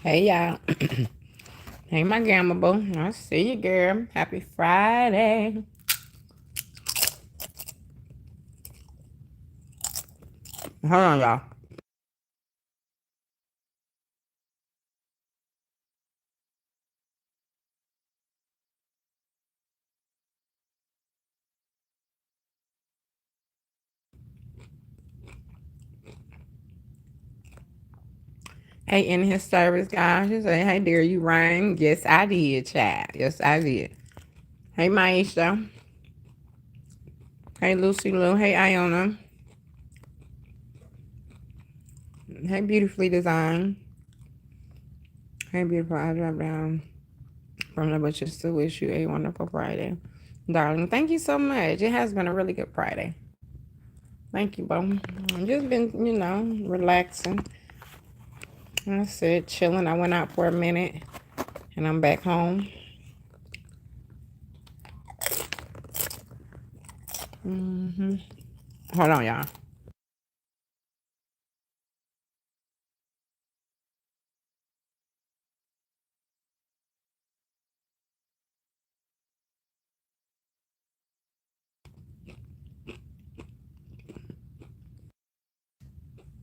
Hey y'all. Hey my gamma boo. I see you, girl. Happy Friday. Hold on, y'all. Hey, in his service, guys. She said, hey dear, you rang? Yes, I did, chat. Yes, I did. Hey Maisha. Hey Lucy Lou. Hey Iona. Hey beautifully designed. Hey beautiful. I drop down from the butchers to wish you a wonderful Friday. Darling, thank you so much. It has been a really good Friday. Thank you, bro. I've just been, relaxing. That's it, chilling. I went out for a minute and I'm back home. Hold on, y'all.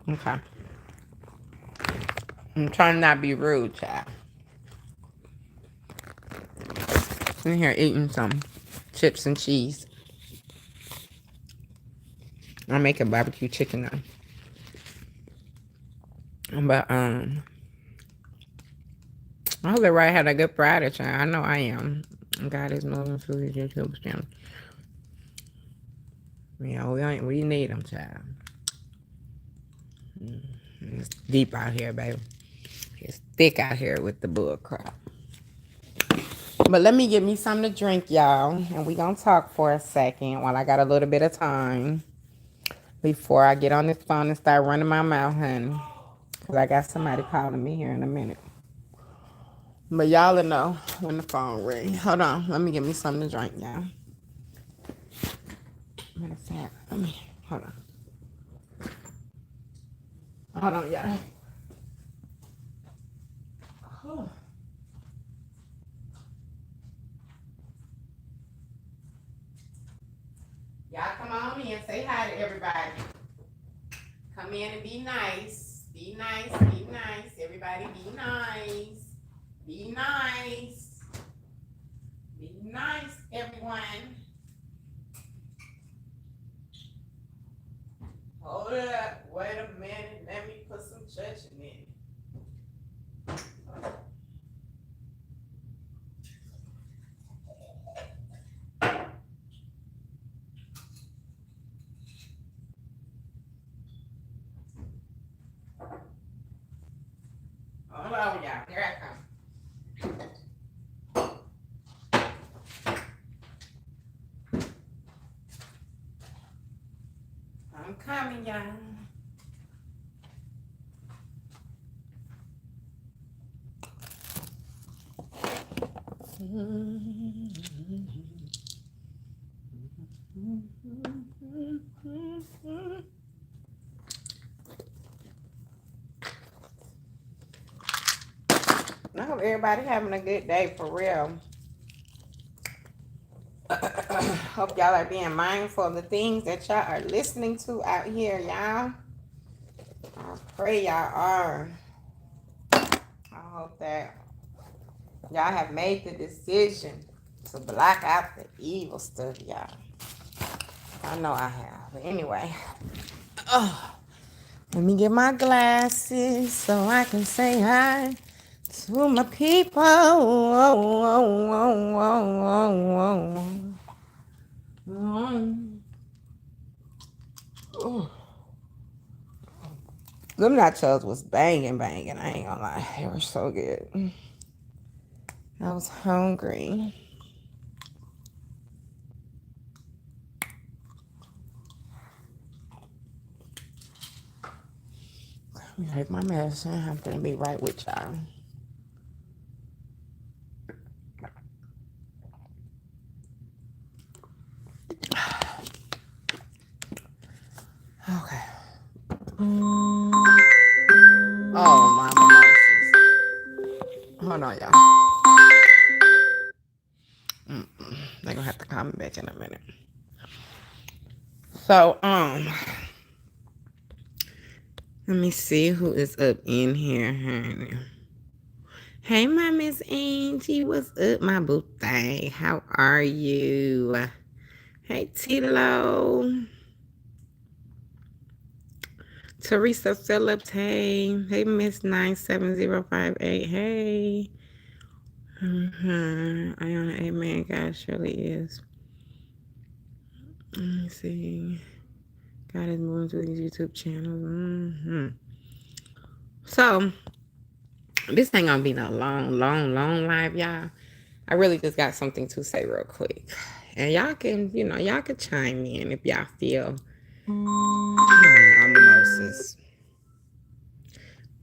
Okay. I'm trying not to be rude, child. I'm in here eating some chips and cheese. I'm making barbecue chicken now. But I hope everybody had a good Friday, child. I know I am. God is moving through his YouTube channel. We need them, child. It's deep out here, baby. It's thick out here with the bull crap. But let me get me something to drink, y'all. And we gonna talk for a second while I got a little bit of time before I get on this phone and start running my mouth, honey. Because I got somebody calling me here in a minute. But y'all will know when the phone rings. Hold on. Let me get me something to drink, y'all. Matter of fact, hold on. Hold on, y'all. Oh. Y'all come on in. Say hi to everybody. Come in and be nice. Be nice. Be nice. Everybody be nice. Be nice. Be nice, everyone. Hold up. Wait a minute. Let me put some judgment in. Hold on, y'all. Here I come. I'm coming, y'all. I hope everybody having a good day for real. Hope y'all are being mindful of the things that y'all are listening to out here, y'all. I pray y'all are. I hope that y'all have made the decision to block out the evil stuff, y'all. I know I have. But anyway. Oh, let me get my glasses so I can say hi to my people. Them nachos was banging, banging. I ain't gonna lie. They were so good. I was hungry. Let me take my medicine. I'm gonna be right with y'all. Okay. Oh, my mercies. Hold on, y'all. They're gonna have to call me back in a minute. So, let me see who is up in here. Hey, my Miss Angie, what's up, my boo thing? How are you? Hey, Tilo. Teresa Phillips, hey. Hey, Miss 97058, hey. Iona, amen, God surely is. Let me see. God is moving through these YouTube channels. So, this ain't gonna be no long live, y'all. I really just got something to say real quick. And y'all can, y'all can chime in if y'all feel. Oh, mimosas.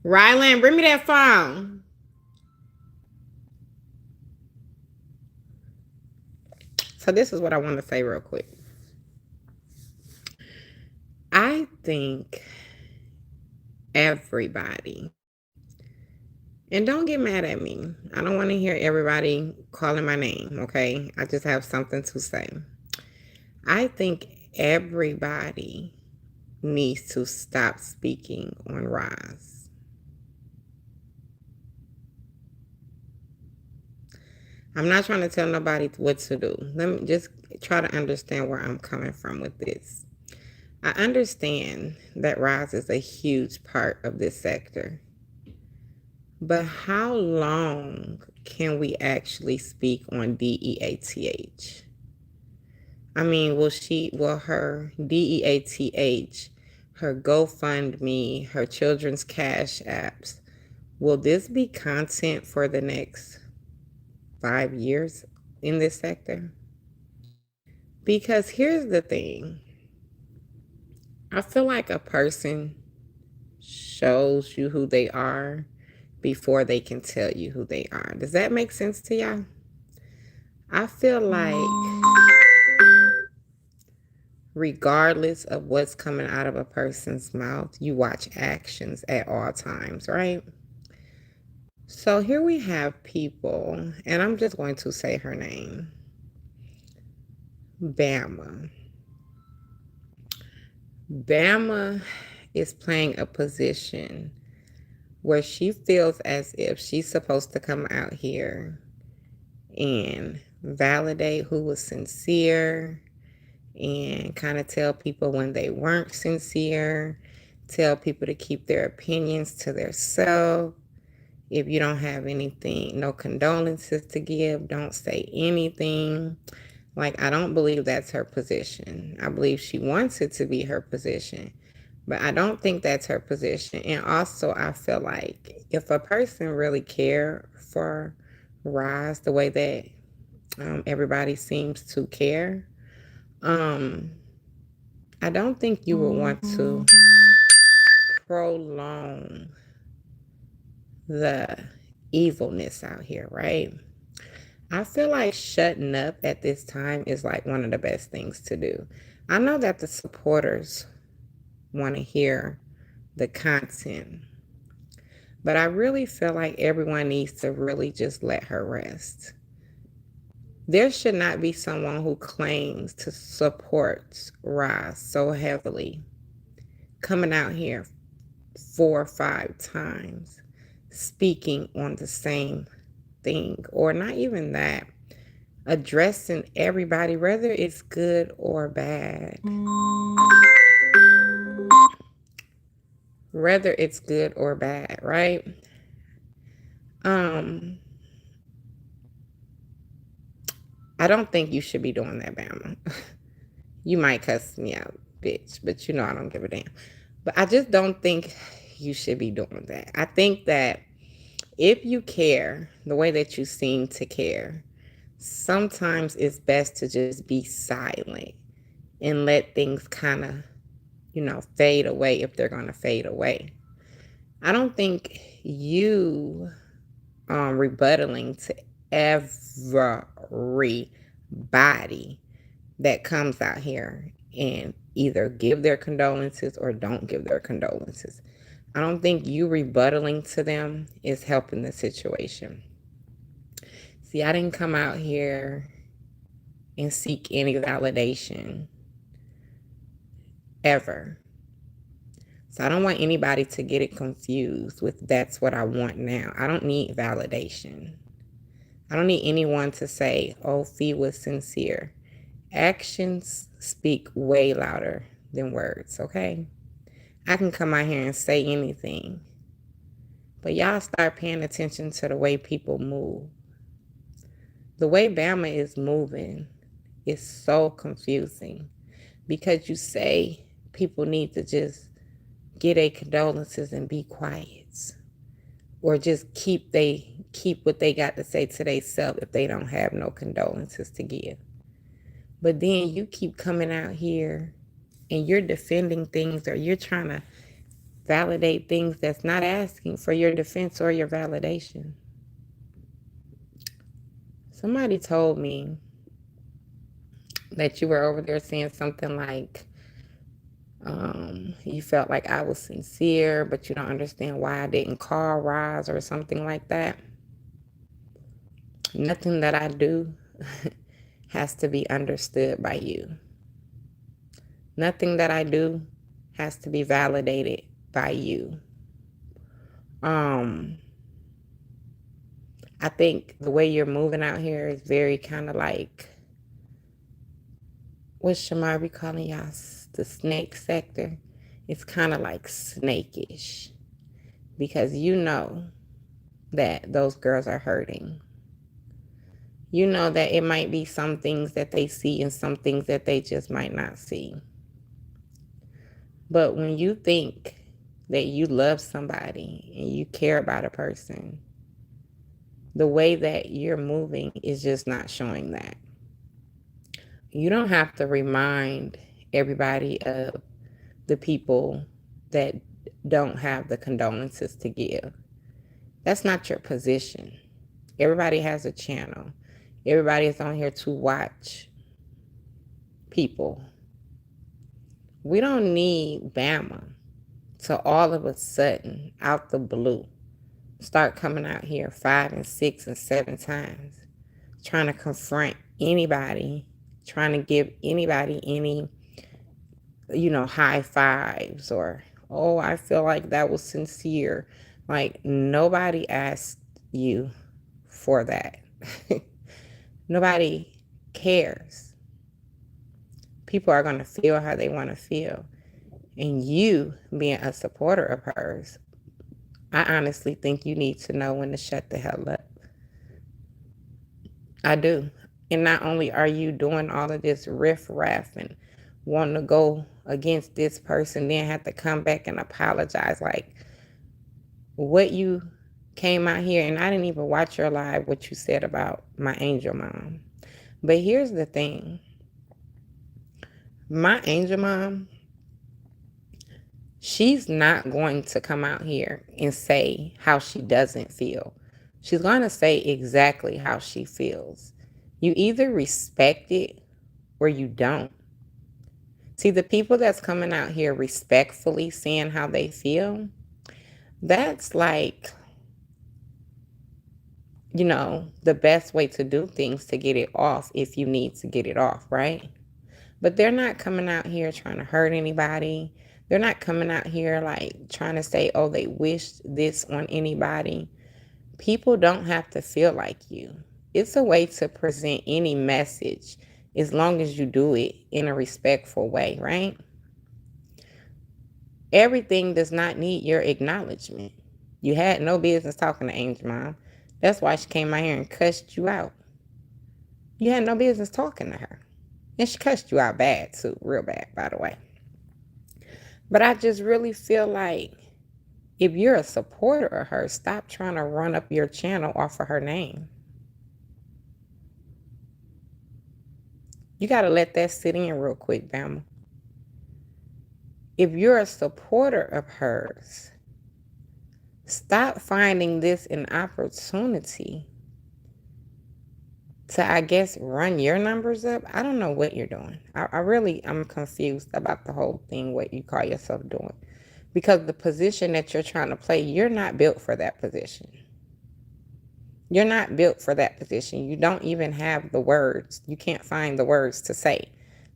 Rylan, bring me that phone. So this is what I want to say real quick. I think everybody, and don't get mad at me. I don't want to hear everybody calling my name, okay? I just have something to say. I think everybody needs to stop speaking on Roz. I'm not trying to tell nobody what to do. Let me just try to understand where I'm coming from with this. I understand that Roz is a huge part of this sector. But how long can we actually speak on DEATH? I mean, will her DEATH, her GoFundMe, her children's cash apps, will this be content for the next 5 years in this sector? Because here's the thing. I feel like a person shows you who they are before they can tell you who they are. Does that make sense to y'all? I feel like regardless of what's coming out of a person's mouth, you watch actions at all times, right? So here we have people, and I'm just going to say her name, Bama. Bama is playing a position where she feels as if she's supposed to come out here and validate who was sincere and kind of tell people when they weren't sincere, tell people to keep their opinions to themselves. If you don't have anything, no condolences to give, don't say anything. Like, I don't believe that's her position. I believe she wants it to be her position, but I don't think that's her position. And also, I feel like if a person really cared for Roz the way that everybody seems to care, I don't think you would want to prolong the evilness out here, right? I feel like shutting up at this time is like one of the best things to do. I know that the supporters want to hear the content, but I really feel like everyone needs to really just let her rest. There should not be someone who claims to support Roz so heavily coming out here 4 or 5 times speaking on the same thing, or not even that, addressing everybody, whether it's good or bad. Whether it's good or bad, right? Um, I don't think you should be doing that, Bama. You might cuss me out, bitch, but you know I don't give a damn. But I just don't think you should be doing that. I think that if you care the way that you seem to care, sometimes it's best to just be silent and let things kind of, fade away if they're going to fade away. I don't think you rebuttaling to everybody that comes out here and either give their condolences or don't give their condolences. I don't think you rebuttaling to them is helping the situation. See, I didn't come out here and seek any validation ever. So I don't want anybody to get it confused with that's what I want now. I don't need validation. I don't need anyone to say, oh, Fee was sincere. Actions speak way louder than words, okay? I can come out here and say anything, but y'all start paying attention to the way people move. The way Bama is moving is so confusing because you say people need to just get their condolences and be quiet, or just keep what they got to say to themselves if they don't have no condolences to give. But then you keep coming out here and you're defending things, or you're trying to validate things that's not asking for your defense or your validation. Somebody told me that you were over there saying something like, you felt like I was sincere, but you don't understand why I didn't call Roz or something like that. Nothing that I do has to be understood by you. Nothing that I do has to be validated by you. I think the way you're moving out here is very kind of like, what Shamar be calling y'all, the snake sector. It's kind of like snakish, because you know that those girls are hurting. You know that it might be some things that they see and some things that they just might not see. But when you think that you love somebody and you care about a person, the way that you're moving is just not showing that. You don't have to remind everybody of the people that don't have the condolences to give. That's not your position. Everybody has a channel. Everybody is on here to watch people. We don't need Bama to all of a sudden, out the blue, start coming out here 5 and 6 and 7 times, trying to confront anybody, trying to give anybody any, high fives, or, oh, I feel like that was sincere. Like, nobody asked you for that. Nobody cares. People are going to feel how they want to feel. And you, being a supporter of hers, I honestly think you need to know when to shut the hell up. I do. And not only are you doing all of this riff-raff and wanting to go against this person, then have to come back and apologize. Like, what you came out here, and I didn't even watch your live, what you said about my angel mom. But here's the thing. My angel mom, she's not going to come out here and say how she doesn't feel. She's going to say exactly how she feels. You either respect it or you don't. See, the people that's coming out here respectfully saying how they feel, that's like, the best way to do things to get it off if you need to get it off, right? But they're not coming out here trying to hurt anybody. They're not coming out here like trying to say, oh, they wished this on anybody. People don't have to feel like you. It's a way to present any message as long as you do it in a respectful way, right? Everything does not need your acknowledgement. You had no business talking to Angel Mom. That's why she came out here and cussed you out. You had no business talking to her. And she cussed you out bad too, real bad, by the way. But I just really feel like if you're a supporter of her, stop trying to run up your channel off of her name. You got to let that sit in real quick, Bama. If you're a supporter of hers, stop finding this an opportunity to, I guess, run your numbers up. I don't know what you're doing. I'm confused about the whole thing, what you call yourself doing. Because the position that you're trying to play, you're not built for that position. You're not built for that position. You don't even have the words. You can't find the words to say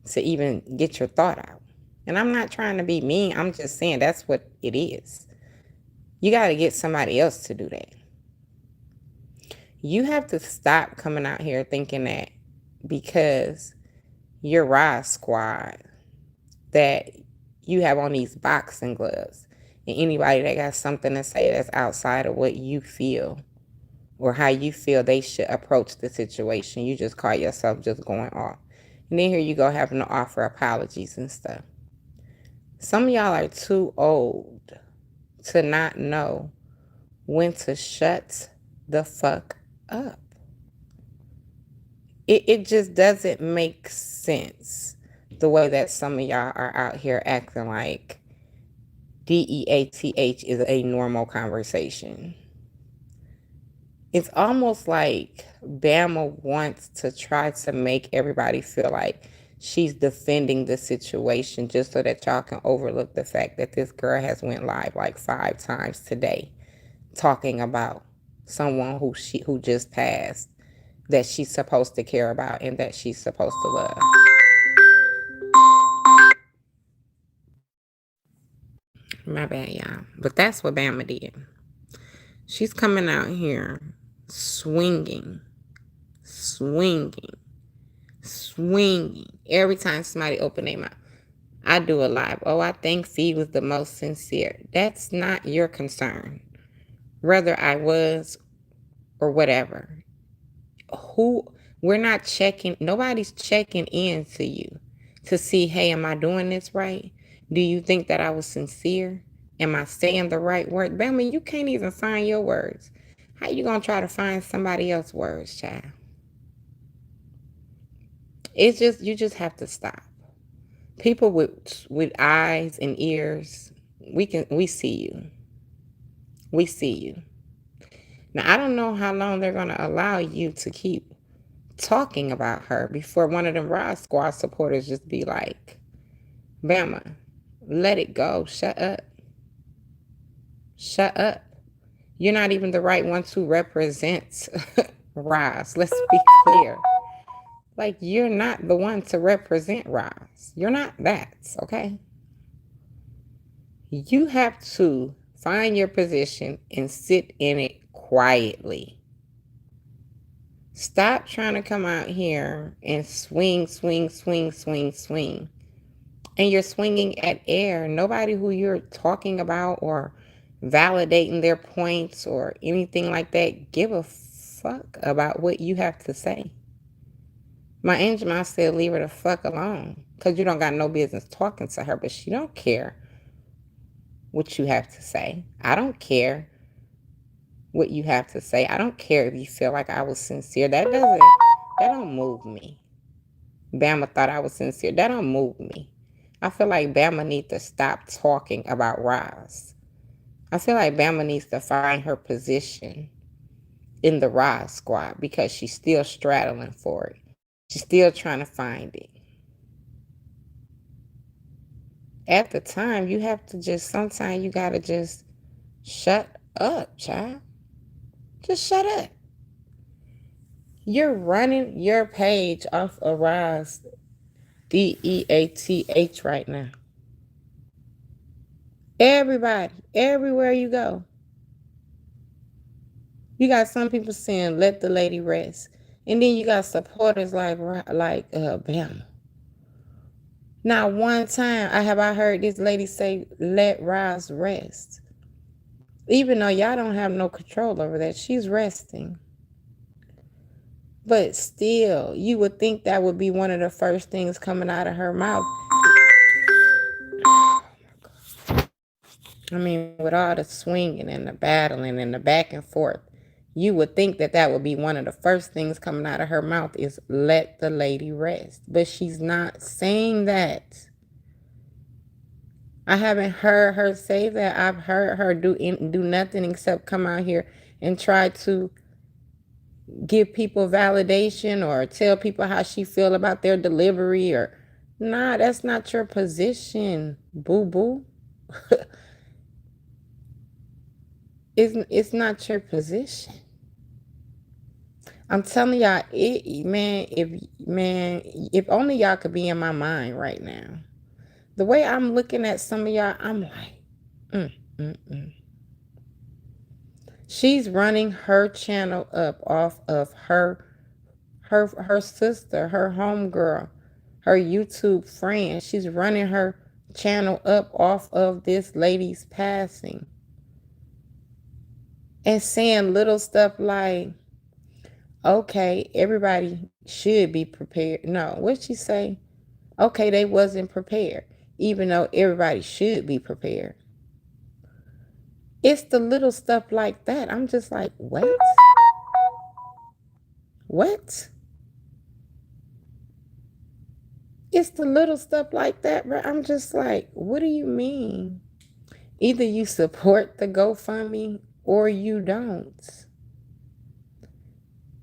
to even get your thought out. And I'm not trying to be mean. I'm just saying that's what it is. You got to get somebody else to do that. You have to stop coming out here thinking that because you're Rise Squad, that you have on these boxing gloves. And anybody that got something to say that's outside of what you feel or how you feel they should approach the situation, you just call yourself just going off. And then here you go having to offer apologies and stuff. Some of y'all are too old to not know when to shut the fuck up. It just doesn't make sense the way that some of y'all are out here acting like DEATH is a normal conversation. It's almost like Bama wants to try to make everybody feel like she's defending the situation just so that y'all can overlook the fact that this girl has went live like 5 times today talking about someone who just passed that she's supposed to care about and that she's supposed to love. My bad, y'all. But that's what Bama did. She's coming out here swinging, swinging, swinging. Every time somebody open their mouth, I do a live. Oh, I think Fee was the most sincere. That's not your concern. Whether I was or whatever. Who we're not checking, nobody's checking in to you to see, hey, am I doing this right? Do you think that I was sincere? Am I saying the right word? Bama, you can't even find your words. How you gonna try to find somebody else's words, child? It's just you just have to stop. People with eyes and ears, we see you. We see you. Now I don't know how long they're gonna allow you to keep talking about her before one of them Rod Squad supporters just be like, Bama, let it go. Shut up. Shut up. You're not even the right one to represent Roz. Let's be clear. Like, you're not the one to represent Roz. You're not that, okay? You have to find your position and sit in it quietly. Stop trying to come out here and swing, swing, swing, swing, swing. And you're swinging at air. Nobody who you're talking about or validating their points or anything like that give a fuck about what you have to say. My angel mom said leave her the fuck alone because you don't got no business talking to her, but she don't care what you have to say. I don't care what you have to say. I don't care if you feel like I was sincere. That don't move me. Bama thought I was sincere. That don't move me. I feel like Bama needs to stop talking about Roz. I feel like Bama needs to find her position in the Roz squad because she's still straddling for it. She's still trying to find it. At the time, you have to just, sometimes you got to just shut up, child. Just shut up. You're running your page off of Roz DEATH right now. Everybody, everywhere you go. You got some people saying, let the lady rest. And then you got supporters like Bama. Not one time I heard this lady say, let Roz rest. Even though y'all don't have no control over that, she's resting. But still, you would think that would be one of the first things coming out of her mouth. I mean, with all the swinging and the battling and the back and forth, you would think that would be one of the first things coming out of her mouth is let the lady rest. But she's not saying that. I haven't heard her say that. I've heard her do nothing except come out here and try to give people validation or tell people how she feel about their delivery or nah, that's not your position, boo-boo. It's not your position. I'm telling y'all, if only y'all could be in my mind right now. The way I'm looking at some of y'all, I'm like, mm, mm, mm. She's running her channel up off of her sister, her homegirl, her YouTube friend. She's running her channel up off of this lady's passing and saying little stuff like, okay, everybody should be prepared. No, what'd she say? Okay, they wasn't prepared, even though everybody should be prepared. It's the little stuff like that. I'm just like, what? What? It's the little stuff like that, bro. I'm just like, what do you mean? Either you support the GoFundMe or you don't.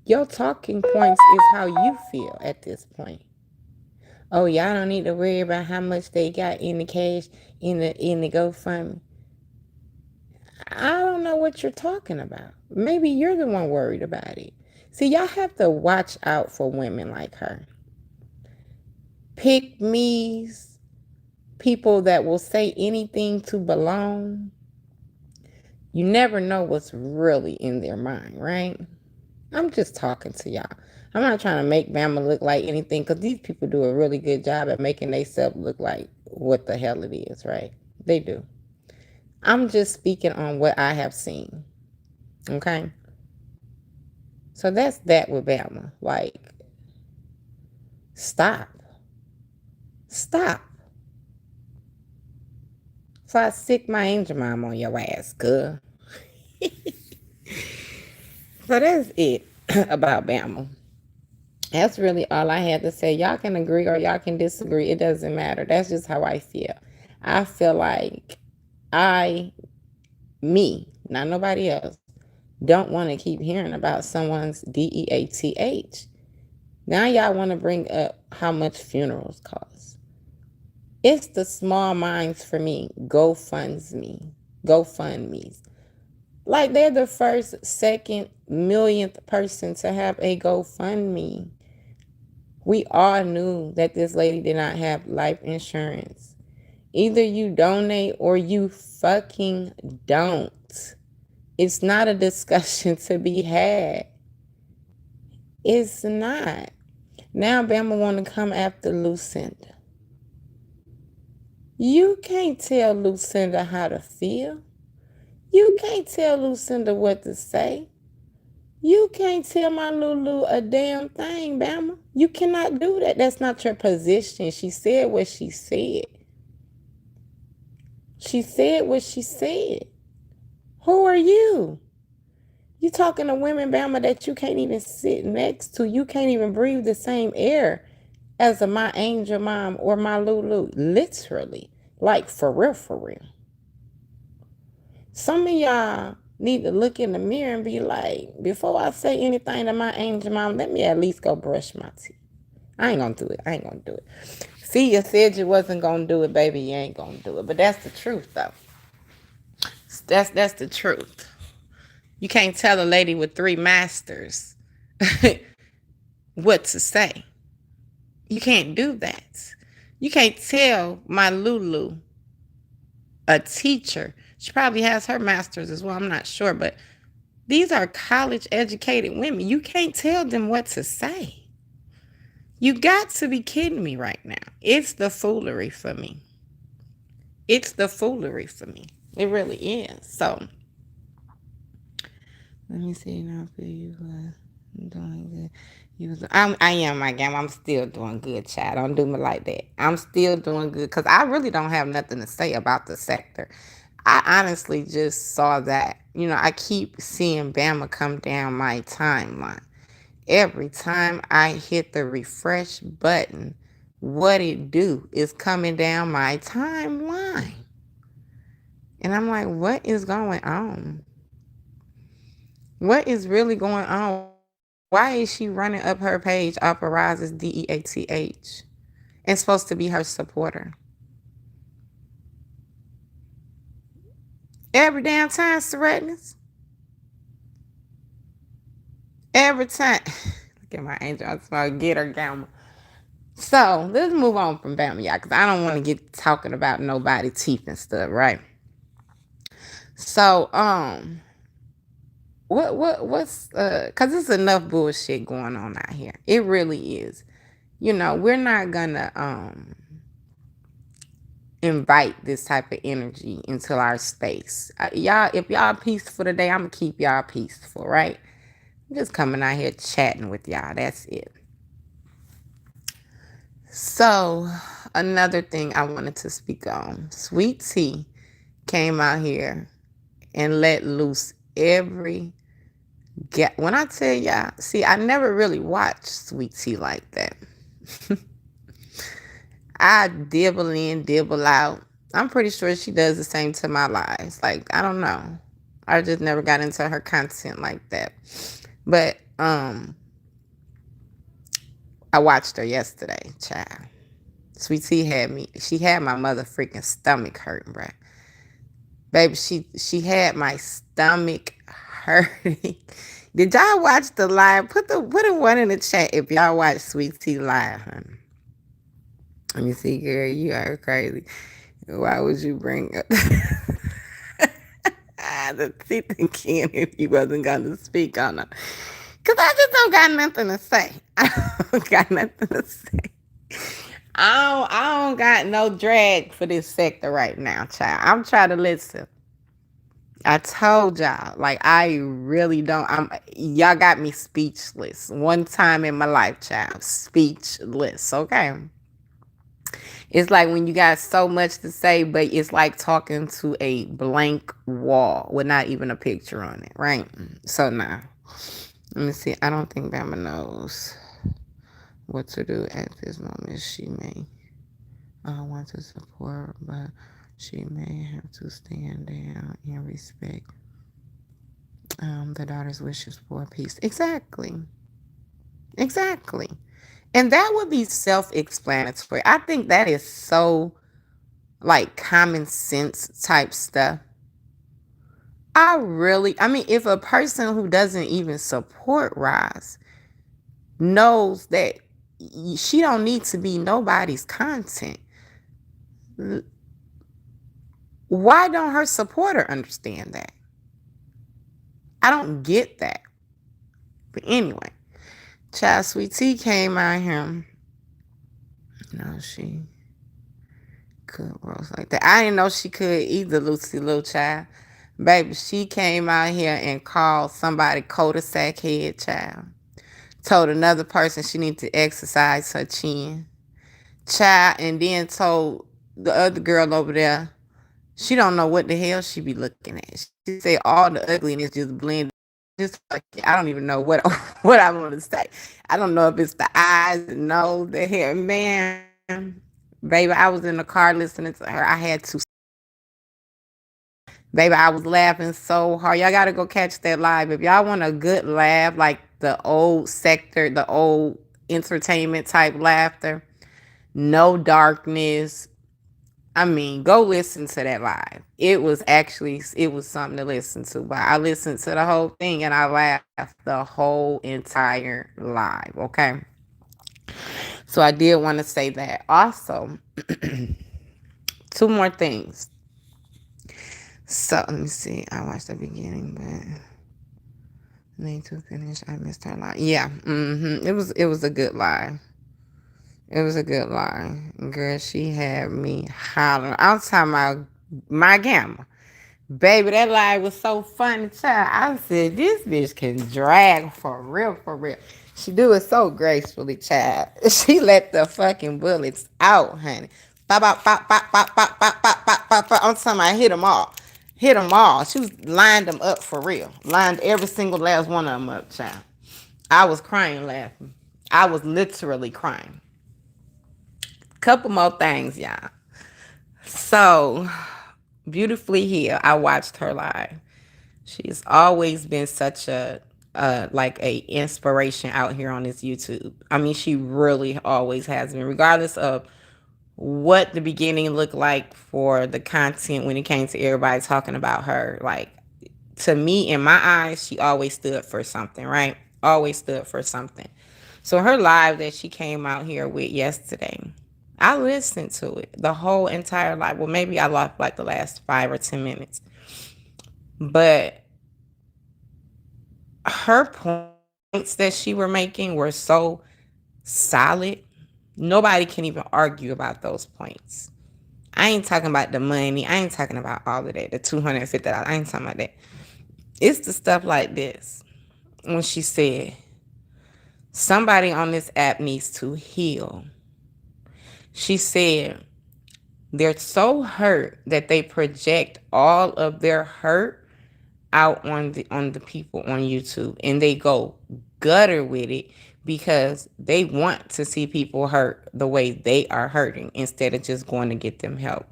Your talking points is how you feel at this point. Oh, y'all don't need to worry about how much they got in the cash in the GoFundMe. I don't know what you're talking about. Maybe you're the one worried about it. See, y'all have to watch out for women like her. Pick me's, people that will say anything to belong. You never know what's really in their mind, right? I'm just talking to y'all. I'm not trying to make Bama look like anything because these people do a really good job at making themselves look like what the hell it is, right? They do. I'm just speaking on what I have seen. Okay? So that's that with Bama. Like, stop. Stop. So I sick my angel mom on your ass, girl. So that's it about Bama. That's really all I had to say. Y'all can agree or y'all can disagree. It doesn't matter. That's just how I feel. I feel like I, not nobody else, don't want to keep hearing about someone's DEATH. Now y'all want to bring up how much funerals cost. It's the small minds for me. GoFundMe's. Like they're the first, second, millionth person to have a GoFundMe. We all knew that this lady did not have life insurance. Either you donate or you fucking don't. It's not a discussion to be had. It's not. Now Bama want to come after Lucinda. You can't tell Lucinda how to feel. You can't tell Lucinda what to say. You can't tell my Lulu a damn thing, Bama. You cannot do that. That's not your position. She said what she said. She said what she said. Who are you? You talking to women, Bama, that you can't even sit next to. You can't even breathe the same air as a my angel mom or my Lulu. Literally. Like for real, for real. Some of y'all need to look in the mirror and be like, before I say anything to my angel mom, let me at least go brush my teeth. I ain't gonna do it. I ain't gonna do it. See, you said you wasn't gonna do it, baby. You ain't gonna do it. But that's the truth, though. That's the truth. You can't tell a lady with 3 masters what to say. You can't do that. You can't tell my Lulu, a teacher. She probably has her master's as well. I'm not sure, but these are college educated women. You can't tell them what to say. You got to be kidding me right now. It's the foolery for me. It's the foolery for me. It really is. So let me see now for you. Doing good. I am my game. I'm still doing good, child. Don't do me like that. I'm still doing good because I really don't have nothing to say about the sector. I honestly just saw that. I keep seeing Bama come down my timeline. Every time I hit the refresh button, what it do is coming down my timeline. And I'm like, what is going on? What is really going on? Why is she running up her page authorizes DEATH and supposed to be her supporter? Every damn time, Serenus. Every time. Look at my angel. I'm supposed to get her gamma. So let's move on from Bama, y'all, because I don't want to get talking about nobody teeth and stuff, right? So, what's because there's enough bullshit going on out here. It really is. We're not gonna invite this type of energy into our space. Y'all, if y'all peaceful today, I'm gonna keep y'all peaceful, right? I'm just coming out here chatting with y'all. That's it. So, another thing I wanted to speak on. Sweet Tea came out here and let loose every when I tell y'all, see, I never really watched Sweet Tea like that. I dibble in, dibble out. I'm pretty sure she does the same to my lives. Like, I don't know. I just never got into her content like that. But I watched her yesterday, child. Sweet Tea she had my mother freaking stomach hurting, bruh. Baby, she had my stomach hurting. Did y'all watch the live? Put a one in the chat if y'all watch Sweet Tea live, honey. Let me see, girl, you are crazy. Why would you bring up the teeth again if you wasn't gonna speak on them? Cause I just don't got nothing to say. I don't got nothing to say. I don't got no drag for this sector right now, child. I'm trying to listen. I told y'all, like, I really don't. Y'all got me speechless. One time in my life, child, speechless. Okay, it's like when you got so much to say, but it's like talking to a blank wall with not even a picture on it, right? So now, let me see. I don't think Bama knows what to do at this moment. She may want to support, but she may have to stand down and respect the daughter's wishes for peace. Exactly. Exactly. And that would be self-explanatory. I think that is so like common sense type stuff. I mean, if a person who doesn't even support Roz knows that she don't need to be nobody's content, why don't her supporter understand that? I don't get that. But anyway, Child Sweet Tea came out here. No, she could roast like that. I didn't know she could either, Lucy Little Child. Baby, she came out here and called somebody cul-de-sac head, child. Told another person she needed to exercise her chin, child, and then told the other girl over there she don't know what the hell she be looking at. She say all the ugliness just blended. Just like I don't even know what what I want to say. I don't know if it's the eyes, the nose, the hair. Man, baby, I was in the car listening to her. I had to. Baby, I was laughing so hard. Y'all gotta go catch that live. If y'all want a good laugh, like the old sector, the old entertainment type laughter, no darkness. I mean, go listen to that live. It was something to listen to. But I listened to the whole thing and I laughed the whole entire live. Okay. So I did want to say that. Also, two more things. So let me see. I watched the beginning, but need to finish. I missed her live. Yeah. It was a good live. It was a good lie. Girl, she had me hollering. I was talking about my gamma. Baby, that lie was so funny, child. I said, this bitch can drag for real, for real. She do it so gracefully, child. She let the fucking bullets out, honey. Bop, bop, bop, bop, bop, bop, bop, bop, bop, bop, bop. I'm talking about hit them all. Hit them all. She was lined them up for real. Lined every single last one of them up, child. I was crying laughing. I was literally crying. Couple more things, y'all. So, Beautifully Here, I watched her live. She's always been such a like a inspiration out here on this YouTube. I mean, she really always has been, regardless of what the beginning looked like for the content when it came to everybody talking about her. Like, to me, in my eyes, she always stood for something, right? always stood for something. So her live that she came out here with yesterday, I listened to it the whole entire live. Well, maybe I lost like the last 5 or 10 minutes, but her points that she were making were so solid. Nobody can even argue about those points. I ain't talking about the money. I ain't talking about all of that. The $250. I ain't talking about that. It's the stuff like this. When she said, somebody on this app needs to heal. She said, they're so hurt that they project all of their hurt out on the people on YouTube, and they go gutter with it because they want to see people hurt the way they are hurting instead of just going to get them help.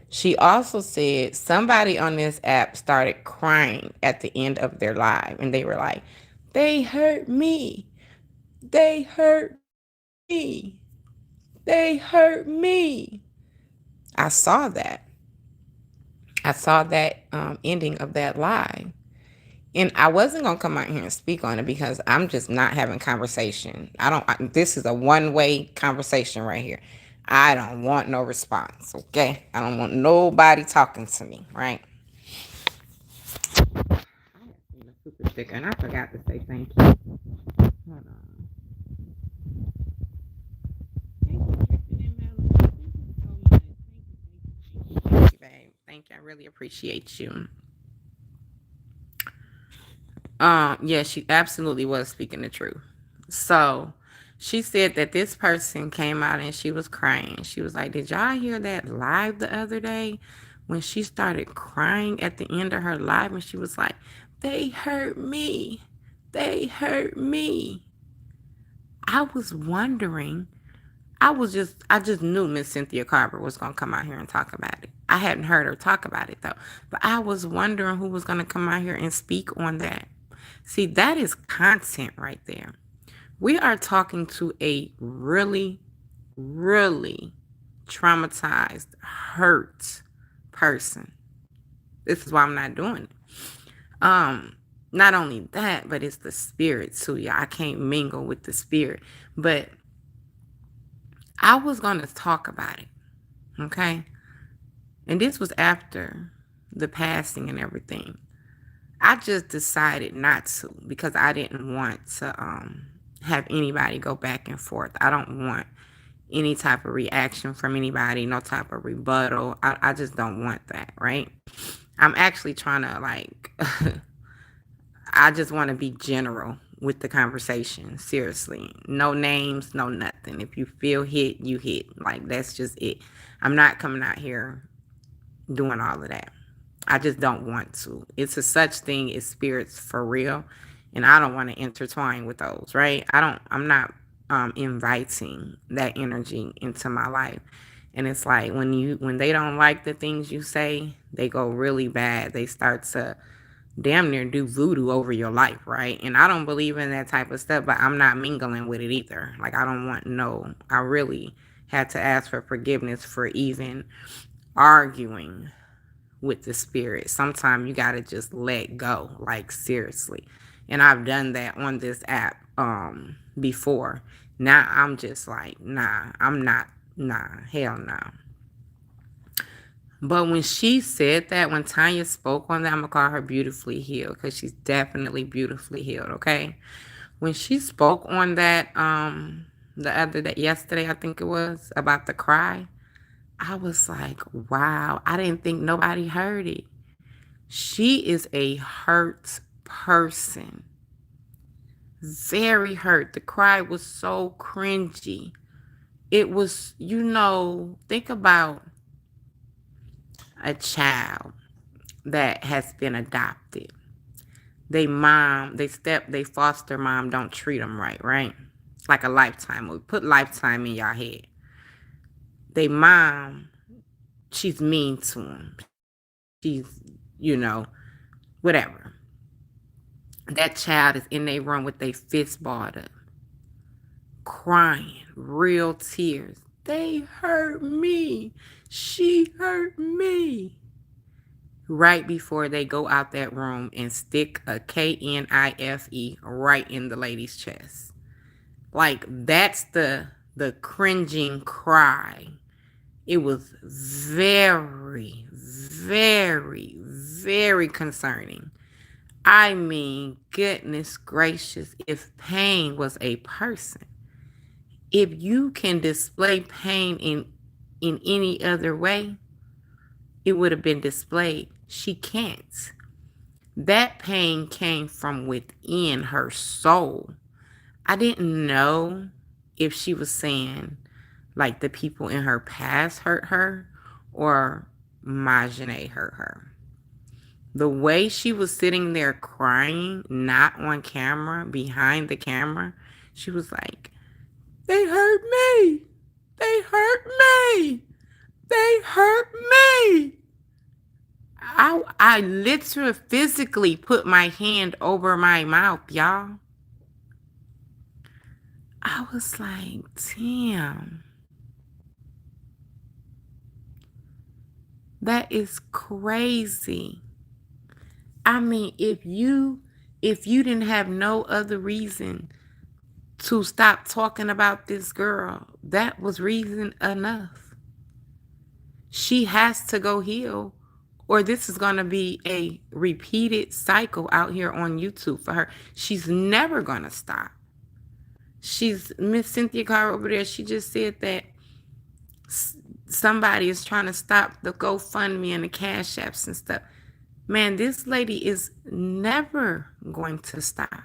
She also said somebody on this app started crying at the end of their live, and they were like, they hurt me. They hurt me. They hurt me. I saw that. I saw that ending of that live. And I wasn't gonna come out here and speak on it because I'm just not having conversation. This is a one-way conversation right here. I don't want no response, okay? I don't want nobody talking to me, right? I have seen a super sticker and I forgot to say thank you. Hold on. Thank you, Tristan and Melanie. Thank you so much. Thank you, babe. Thank you. I really appreciate you. Yeah, she absolutely was speaking the truth. So she said that this person came out and she was crying. She was like, did y'all hear that live the other day when she started crying at the end of her live and she was like, they hurt me. They hurt me. I was wondering. I just knew Miss Cynthia Carver was going to come out here and talk about it. I hadn't heard her talk about it though. But I was wondering who was going to come out here and speak on that. See, that is content right there. We are talking to a really, really traumatized, hurt person. This is why I'm not doing it. Not only that, but it's the spirit too, y'all. I can't mingle with the spirit. But I was gonna talk about it, okay? And this was after the passing and everything. I just decided not to because I didn't want to have anybody go back and forth. I don't want any type of reaction from anybody, no type of rebuttal. I just don't want that, right? I'm actually trying to I just want to be general with the conversation. Seriously. No names, no nothing. If you feel hit, you hit. Like, that's just it. I'm not coming out here doing all of that. I just don't want to. It's a such thing as spirits for real, and I don't want to intertwine with those, right? I'm not inviting that energy into my life. And it's like when they don't like the things you say, they go really bad. They start to damn near do voodoo over your life, right? And I don't believe in that type of stuff, but I'm not mingling with it either. Like, I don't want no. I really had to ask for forgiveness for even arguing with the spirit. Sometimes you gotta just let go, like, seriously. And I've done that on this app before. Now I'm just like, nah, I'm not, nah, hell no. But when she said that, when Tanya spoke on that, I'm gonna call her beautifully healed because she's definitely beautifully healed, okay? When she spoke on that the other day, yesterday I think it was, about the cry, I was like, wow, I didn't think nobody heard it. She is a hurt person. Very hurt. The cry was so cringy. It was, think about a child that has been adopted. They foster mom don't treat them right, right? Like a Lifetime movie. Put Lifetime in your head. They mom, she's mean to them. She's, whatever. That child is in their room with their fist balled up, crying, real tears. They hurt me. She hurt me. right before they go out that room and stick a KNIFE right in the lady's chest. Like, that's the cringing cry. It was very, very, very concerning. I mean, goodness gracious, if pain was a person, if you can display pain in any other way, it would have been displayed. She can't. That pain came from within her soul. I didn't know if she was saying like the people in her past hurt her or Majane hurt her. The way she was sitting there crying, not on camera, behind the camera, she was like, they hurt me. They hurt me. They hurt me. I literally physically put my hand over my mouth, y'all. I was like, damn. That is crazy. I mean, if you didn't have no other reason to stop talking about this girl, that was reason enough. She has to go heal, or this is going to be a repeated cycle out here on YouTube for her. She's never going to stop. She's Miss Cynthia Carr over there. She just said that somebody is trying to stop the GoFundMe and the Cash Apps and stuff. Man, this lady is never going to stop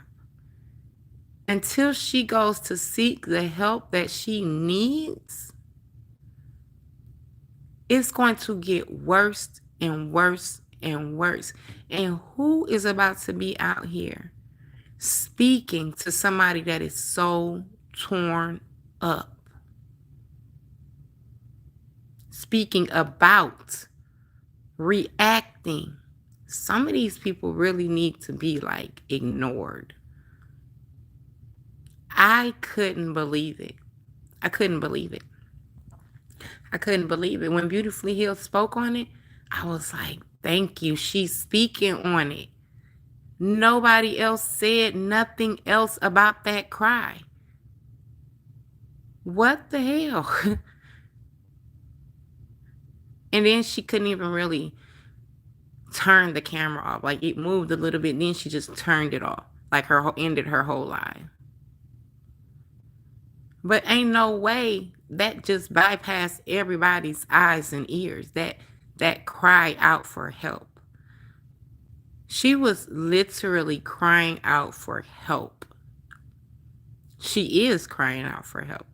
until she goes to seek the help that she needs. It's going to get worse and worse and worse. And who is about to be out here speaking to somebody that is so torn up? Speaking about, reacting. Some of these people really need to be like ignored. I couldn't believe it. I couldn't believe it. I couldn't believe it. When Beautifully Healed spoke on it, I was like, thank you. She's speaking on it. Nobody else said nothing else about that cry. What the hell? And then she couldn't even really turn the camera off. Like, it moved a little bit, then she just turned it off. Like, ended her whole live. But ain't no way that just bypassed everybody's eyes and ears. That cry out for help. She was literally crying out for help. She is crying out for help.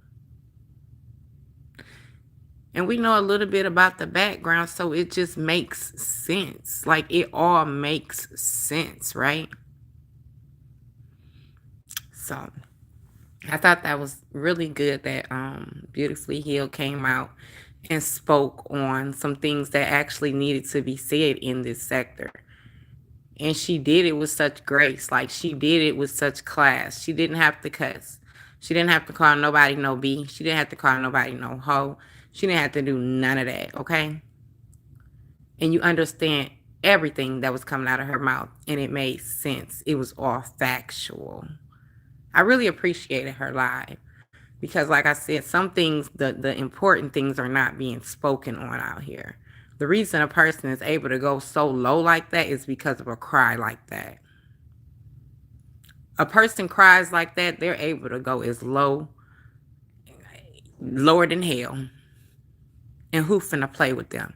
And we know a little bit about the background, so it just makes sense. Like, it all makes sense, right? So I thought that was really good that Beautifully Healed came out and spoke on some things that actually needed to be said in this sector. And she did it with such grace. Like, she did it with such class. She didn't have to cuss. She didn't have to call nobody no B. She didn't have to call nobody no hoe. She didn't have to do none of that, okay? And you understand everything that was coming out of her mouth, and it made sense. It was all factual. I really appreciated her live because, like I said, some things, the important things are not being spoken on out here. The reason a person is able to go so low like that is because of a cry like that. A person cries like that, they're able to go as low, lower than hell. And who finna play with them?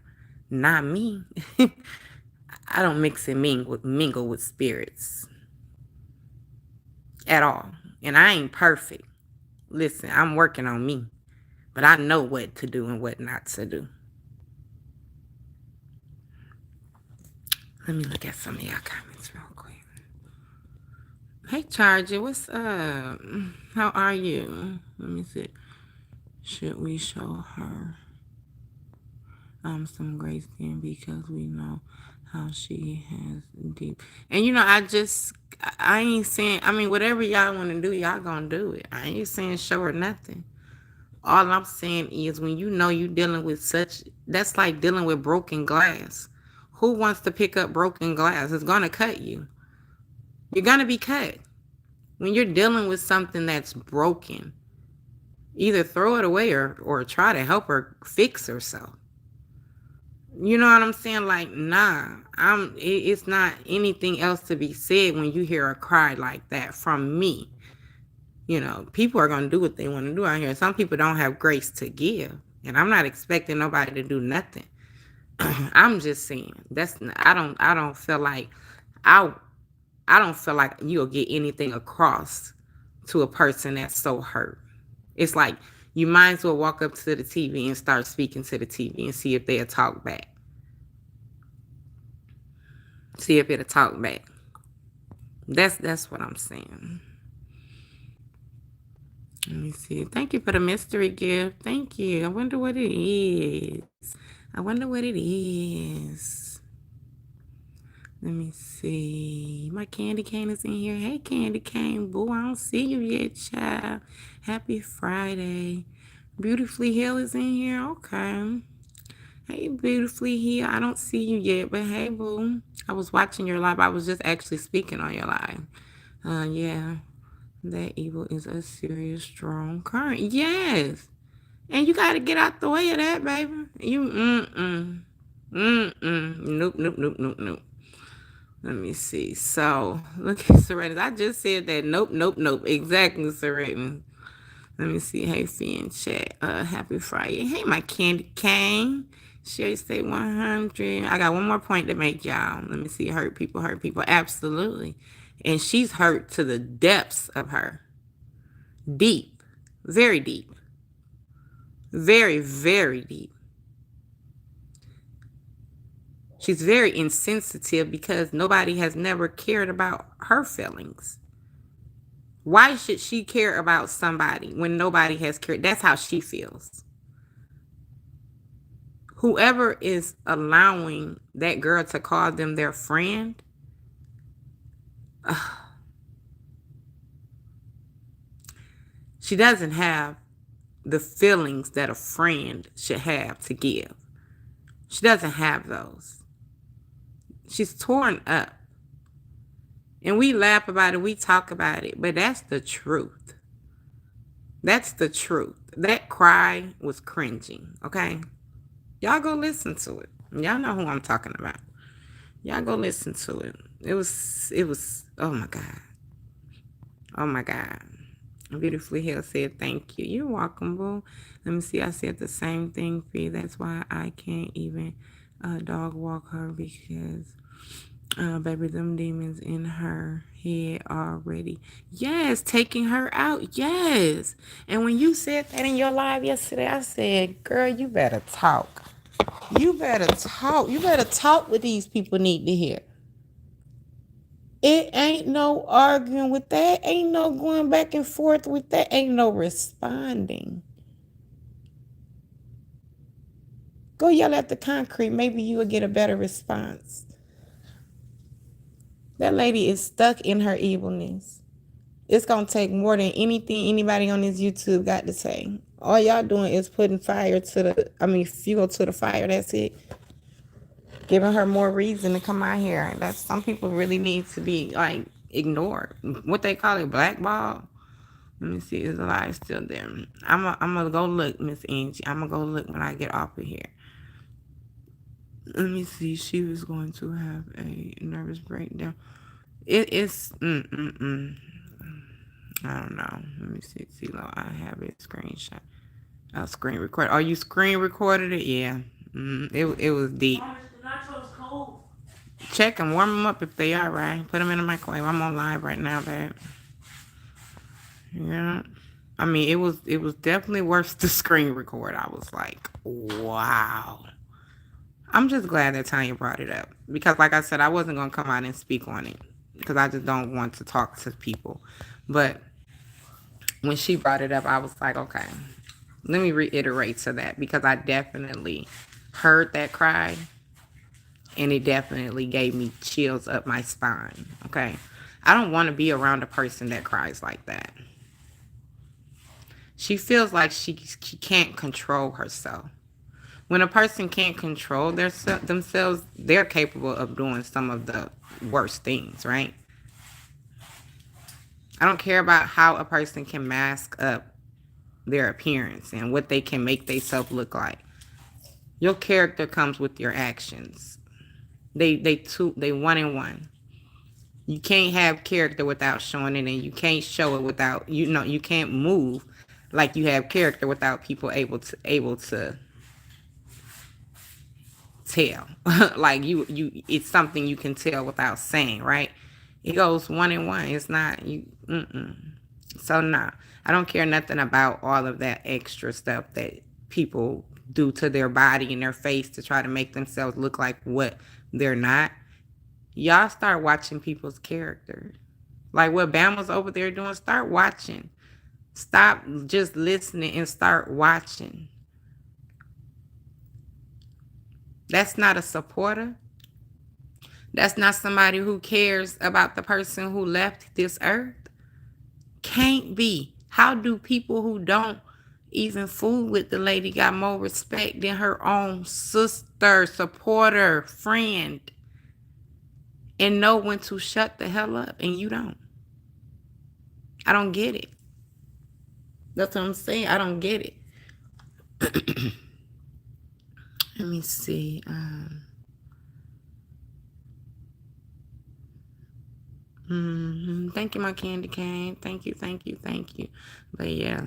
Not me. I don't mix and mingle with spirits at all. And I ain't perfect. Listen, I'm working on me. But I know what to do and what not to do. Let me look at some of y'all comments real quick. Hey, Charger, what's up? How are you? Let me see. Should we show her some grace then, because we know how she has deep. And I ain't saying, whatever y'all want to do, y'all gonna do it. I ain't saying show her nothing. All I'm saying is, when you know you dealing with that's like dealing with broken glass. Who wants to pick up broken glass? It's going to cut you. You're going to be cut. When you're dealing with something that's broken, either throw it away or try to help her fix herself. You know what I'm saying? Like, nah, it's not anything else to be said when you hear a cry like that from me. You know, people are going to do what they want to do out here. Some people don't have grace to give. And I'm not expecting nobody to do nothing. I'm just saying I don't feel like I I don't feel like you'll get anything across to a person that's so hurt. It's like you might as well walk up to the TV and start speaking to the TV and see if they'll talk back. See if it'll talk back. That's what I'm saying. Let me see. Thank you for the mystery gift. Thank you. I wonder what it is. I wonder what it is. Let me see. My candy cane is in here. Hey, candy cane, boo. I don't see you yet, child. Happy Friday. Beautifully Hill is in here. Okay. Hey, Beautifully Hill. I don't see you yet, but hey, boo. I was watching your live. I was just actually speaking on your live. Yeah. That evil is a serious, strong current. Yes. And you got to get out the way of that, baby. Nope, nope, nope, nope, nope. Let me see. So, look at Serenity. I just said that. Nope, nope, nope. Exactly, Serenity. Let me see. Hey, Finn chat. Happy Friday. Hey, my candy cane. Sherry say 100. I got one more point to make, y'all. Let me see. Hurt people, hurt people. Absolutely. And she's hurt to the depths of her. Deep. Very deep. Very, very deep. She's very insensitive because nobody has never cared about her feelings. Why should she care about somebody when nobody has cared? That's how she feels. Whoever is allowing that girl to call them their friend, she doesn't have the feelings that a friend should have to give. She doesn't have those. She's torn up. And we laugh about it, we talk about it, but that's the truth. That's the truth. That cry was cringing, okay? Y'all go listen to it. Y'all know who I'm talking about. Y'all go listen to it. It was, oh my God. Oh my God. Beautifully Hill said, thank you. You're welcome, boo. Let me see. I said the same thing for you. That's why I can't even dog walk her because, baby, them demons in her head already. Yes, taking her out. Yes. And when you said that in your live yesterday, I said, girl, you better talk. You better talk. You better talk what these people need to hear. It ain't no arguing with that. Ain't no going back and forth with that. Ain't no responding. Go yell at the concrete. Maybe you will get a better response. That lady is stuck in her evilness. It's going to take more than anything anybody on this YouTube got to say. All y'all doing is putting fuel to the fire. That's it. Giving her more reason to come out here. That's some people really need to be like ignored. What they call it, blackball. Let me see, is the live still there? I'm gonna go look, Miss Angie. I'm gonna go look when I get off of here. Let me see. She was going to have a nervous breakdown. It's I don't know. Let me see. CeeLo, I have a screenshot. I'll screen record. Oh, you screen recorded it? Yeah. It was deep. Check them, warm them up if they are right. Put them in the microwave. I'm on live right now, babe. Yeah. I mean, it was definitely worth the screen record. I was like, wow. I'm just glad that Tanya brought it up because, like I said, I wasn't gonna come out and speak on it because I just don't want to talk to people. But when she brought it up, I was like, okay, let me reiterate to that because I definitely heard that cry. And it definitely gave me chills up my spine, okay? I don't want to be around a person that cries like that. She feels like she can't control herself. When a person can't control themselves, they're capable of doing some of the worst things, right? I don't care about how a person can mask up their appearance and what they can make themselves look like. Your character comes with your actions. They one in one. You can't have character without showing it, and you can't show it without you can't move like you have character without people able to tell. Like you it's something you can tell without saying, right? It goes one in one. It's not you. So nah, I don't care nothing about all of that extra stuff that people do to their body and their face to try to make themselves look like what they're not. Y'all start watching people's character. Like what Bama's over there doing, start watching. Stop just listening and start watching. That's not a supporter. That's not somebody who cares about the person who left this earth. Can't be. How do people who don't even fool with the lady got more respect than her own sister, supporter, friend, and know when to shut the hell up and you don't? I don't get it. That's what I'm saying. I don't get it. Let me see. Thank you, my candy cane. Thank you, thank you, thank you. But yeah,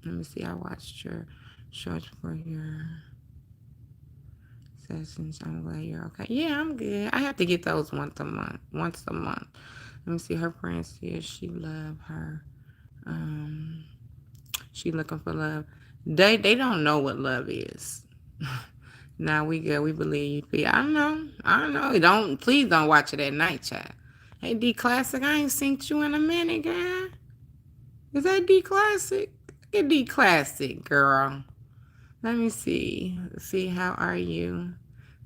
let me see. I watched your shorts for your sessions. I'm glad you're okay. Yeah, I'm good. I have to get those once a month. Once a month. Let me see. Her friend says she love her. Um, she looking for love. They don't know what love is. Now we good. We believe you. I know. I know. Please don't watch it at night, child. Hey, D Classic, I ain't seen you in a minute, girl. Is that D Classic? Look at D Classic, girl. Let me see. See, how are you?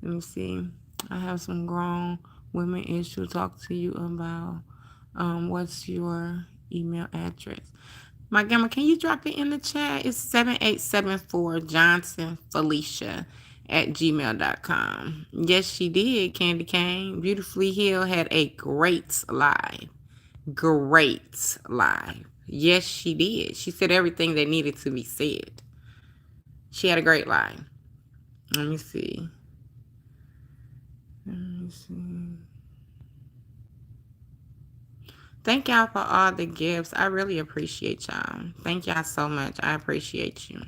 Let me see. I have some grown women issues to talk to you about. What's your email address? My gamma, can you drop it in the chat? It's 7874 Johnson Felicia at gmail.com. Yes, she did, Candy Cane. Beautifully Hill had a great live. Great live. Yes, she did. She said everything that needed to be said. She had a great live. Let me see. Thank y'all for all the gifts. I really appreciate y'all. Thank y'all so much. I appreciate you.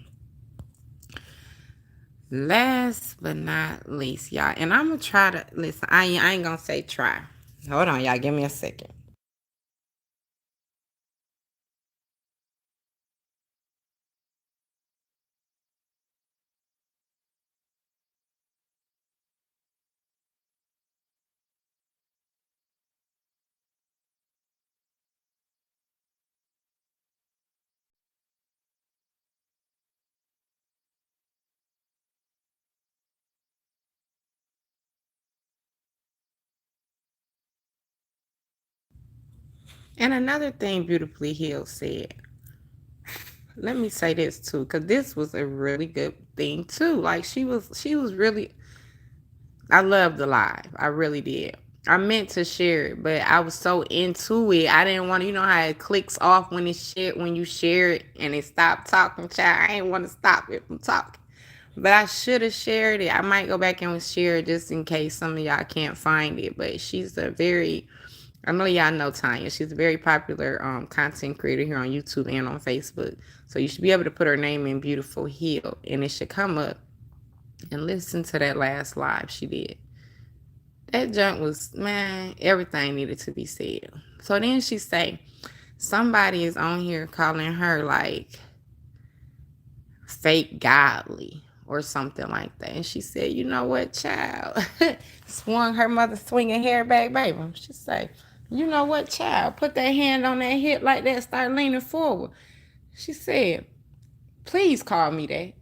Last but not least, y'all, and I'm gonna try to listen. I ain't gonna say try. Hold on, y'all. Give me a second. And another thing, Beautifully Healed said. Let me say this too, because this was a really good thing too. Like she was really. I loved the live. I really did. I meant to share it, but I was so into it. I didn't want to, how it clicks off when it's shared, when you share it and it stopped talking, child. I didn't want to stop it from talking. But I should have shared it. I might go back and share it just in case some of y'all can't find it. But I know y'all know Tanya. She's a very popular content creator here on YouTube and on Facebook. So you should be able to put her name in Beautiful Heal and it should come up, and listen to that last live she did. That junk was, man, everything needed to be said. So then she say, somebody is on here calling her like fake godly or something like that. And she said, you know what, child? Swung her mother swinging hair back, baby. She say, you know what, child? Put that hand on that hip like that. Start leaning forward. She said, please call me that.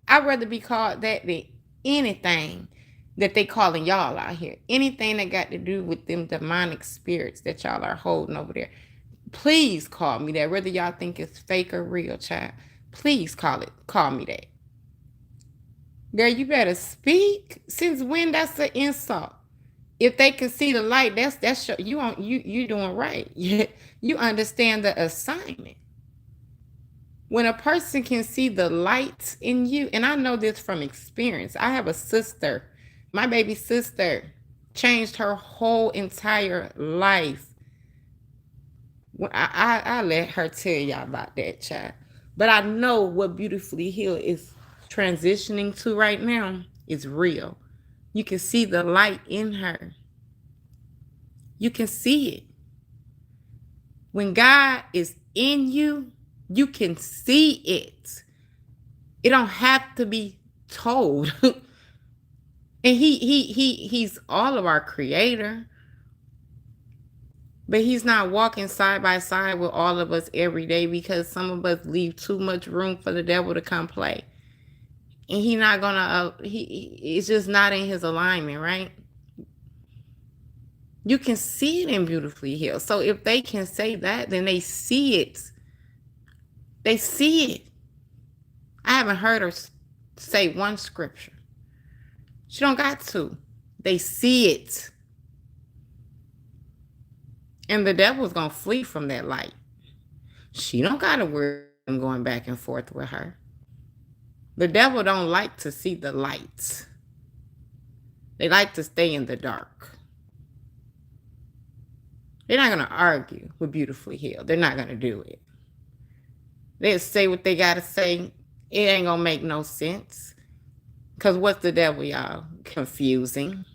I'd rather be called that than anything that they calling y'all out here. Anything that got to do with them demonic spirits that y'all are holding over there. Please call me that. Whether y'all think it's fake or real, child. Please call me that. Girl, you better speak. Since when that's an insult? If they can see the light, you doing right. You understand the assignment. When a person can see the light in you, and I know this from experience. I have a sister, my baby sister changed her whole entire life. I let her tell y'all about that, child. But I know what Beautifully Healed is transitioning to right now is real. You can see the light in her. You can see it. When God is in you, you can see it. It don't have to be told. And he's all of our creator. But he's not walking side by side with all of us every day because some of us leave too much room for the devil to come play. And he not gonna it's just not in his alignment, right? You can see it in Beautifully Healed. So if they can say that, then they see it. They see it. I haven't heard her say one scripture. She don't got to. They see it. And the devil's gonna flee from that light. She don't gotta worry about him going back and forth with her. The devil don't like to see the light. They like to stay in the dark. They're not gonna argue with Beautifully Healed. They're not gonna do it. They'll say what they gotta say. It ain't gonna make no sense. Cause what's the devil, y'all? Confusing.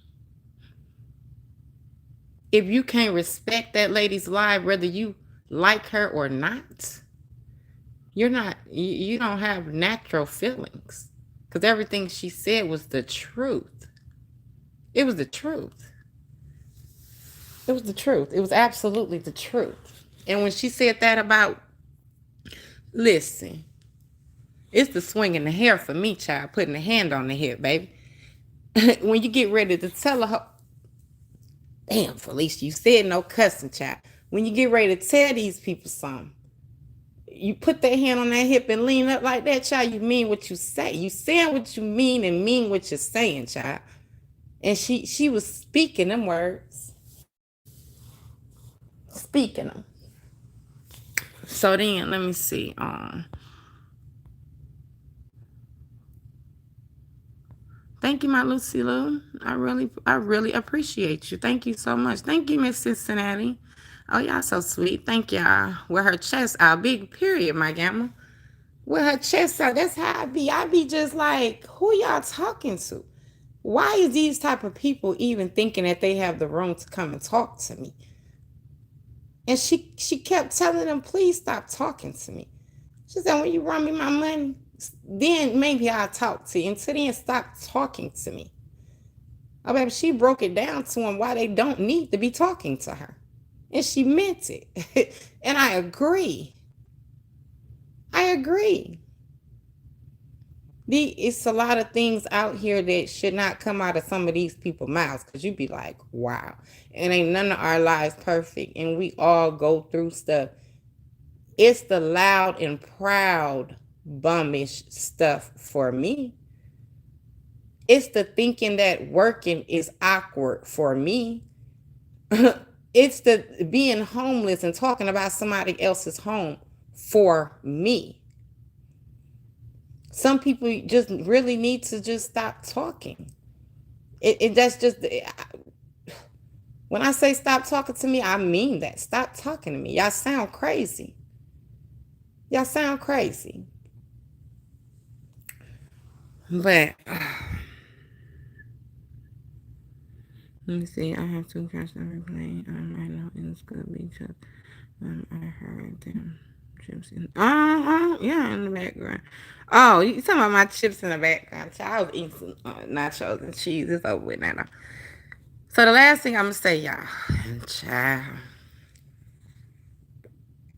If you can't respect that lady's life, whether you like her or not, you don't have natural feelings. Because everything she said was the truth. It was the truth. It was the truth. It was absolutely the truth. And when she said that about, listen, it's the swinging the hair for me, child, putting the hand on the hip, baby. When you get ready to tell her, damn, Felicia, you said no cussing, child. When you get ready to tell these people something, you put that hand on that hip and lean up like that, child. You mean what you say. You saying what you mean and mean what you're saying, child. And she was speaking them words, speaking them. So then, let me see. Thank you, my Lucy Lou. I really appreciate you. Thank you so much. Thank you, Miss Cincinnati. Oh, y'all so sweet. Thank y'all. With her chest out, big period, my gamma. With her chest out, that's how I be. I be just like, who y'all talking to? Why is these type of people even thinking that they have the room to come and talk to me? And she kept telling them, please stop talking to me. She said, when you run me my money, then maybe I'll talk to you. Until then, stop talking to me. Oh, baby, she broke it down to them why they don't need to be talking to her. And she meant it. And I agree. I agree. It's a lot of things out here that should not come out of some of these people's mouths because you'd be like, wow. And ain't none of our lives perfect. And we all go through stuff. It's the loud and proud bummish stuff for me. It's the thinking that working is awkward for me. It's the being homeless and talking about somebody else's home for me. Some people just really need to just stop talking. That's just when I say stop talking to me, I mean that. Stop talking to me. Y'all sound crazy. Y'all sound crazy. But let me see. I have two cats that replay. I know it's good because I heard them chips in. Yeah, in the background. Oh, you talking about my chips in the background? Child, I was eating some nachos and cheese. It's over with now. So the last thing I'm gonna say, y'all, child.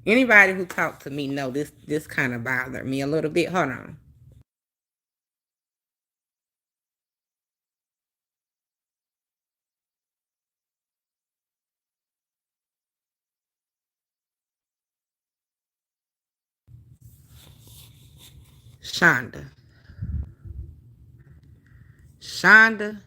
Anybody who talked to me know this kind of bothered me a little bit. Hold on. Shonda. Shonda.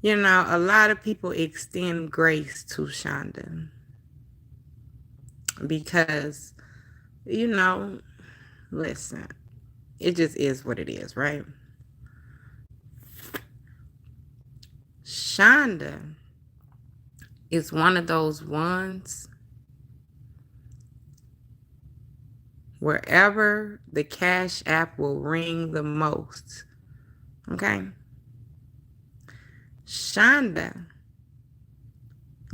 You know, a lot of people extend grace to Shonda because, you know, listen, it just is what it is, right? Shonda is one of those ones wherever the Cash App will ring the most. Okay? Shonda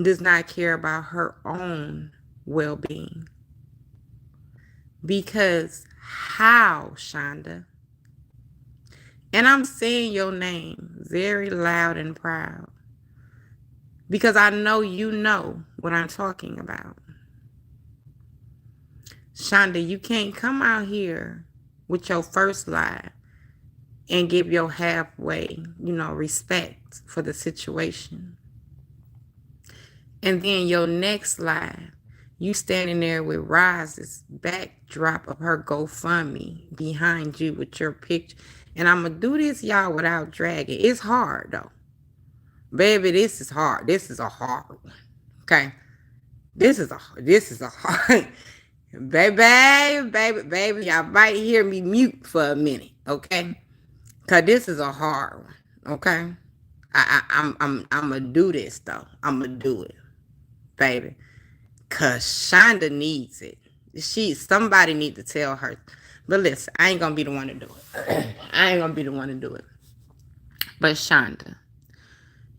does not care about her own well-being. Because how, Shonda? And I'm saying your name very loud and proud. Because I know you know what I'm talking about. Shonda, you can't come out here with your first lie and give your halfway, respect for the situation. And then your next lie, you standing there with Roz's backdrop of her GoFundMe behind you with your picture. And I'm going to do this, y'all, without dragging. It's hard, though. Baby, this is hard. This is a hard one. Okay? This is a hard baby, y'all might hear me mute for a minute, okay? Cause this is a hard one, okay? I'm gonna do this though. I'm gonna do it, baby. Cause Shonda needs it. Somebody need to tell her. But listen, I ain't gonna be the one to do it. I ain't gonna be the one to do it. But Shonda,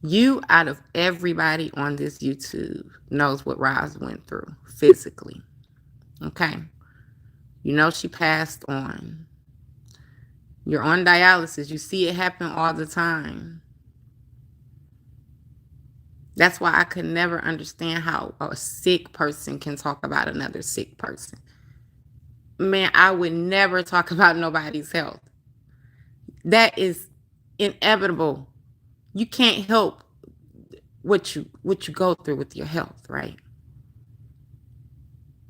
you out of everybody on this YouTube knows what Roz went through physically. Okay? You know she passed on. You're on dialysis. You see it happen all the time. That's why I could never understand how a sick person can talk about another sick person. Man, I would never talk about nobody's health. That is inevitable. You can't help what you go through with your health, right?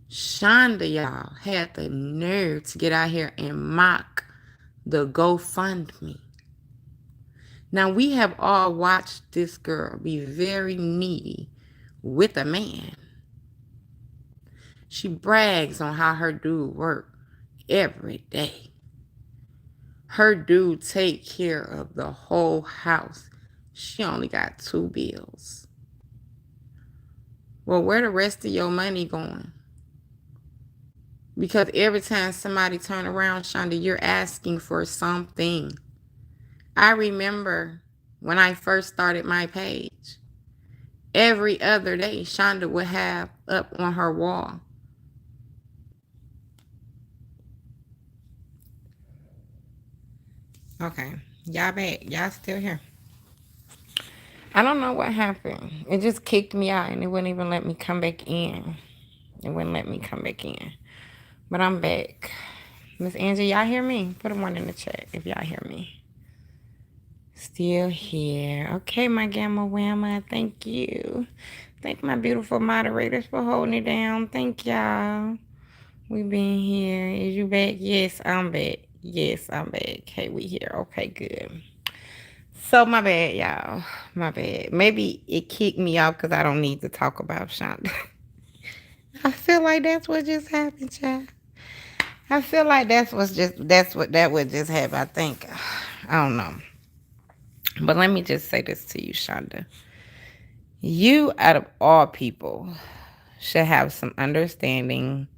Shonda, y'all, had the nerve to get out here and mock the GoFundMe. Now, we have all watched this girl be very needy with a man. She brags on how her dude work every day. Her dude take care of the whole house. She only got 2 bills. Well, where the rest of your money going? Because every time somebody turn around, Shonda, you're asking for something. I remember when I first started my page, every other day, Shonda would have up on her wall, okay, y'all back. Y'all still here. I don't know what happened. It just kicked me out and it wouldn't even let me come back in. It wouldn't let me come back in. But I'm back. Miss Angie, y'all hear me? Put a 1 in the chat if y'all hear me. Still here. Okay, my gamma whamma. Thank you. Thank my beautiful moderators for holding it down. Thank y'all. We been here. Is you back? Yes, I'm back. Yes, I'm back. Hey, we here. Okay, good. So my bad, y'all. My bad. Maybe it kicked me off because I don't need to talk about Shonda. I feel like that's what just happened, child. I feel like that would just happen. I think. I don't know. But let me just say this to you, Shonda. You, out of all people, should have some understanding,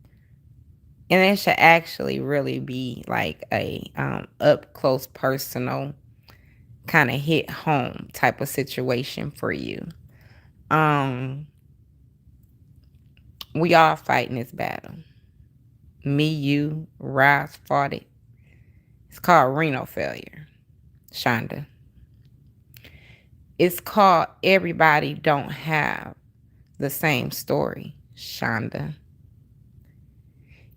and it should actually really be like a up close, personal, kind of hit home type of situation for you. We all fighting this battle. Me, you, Roz fought it. It's called renal failure, Shonda. It's called everybody don't have the same story, Shonda.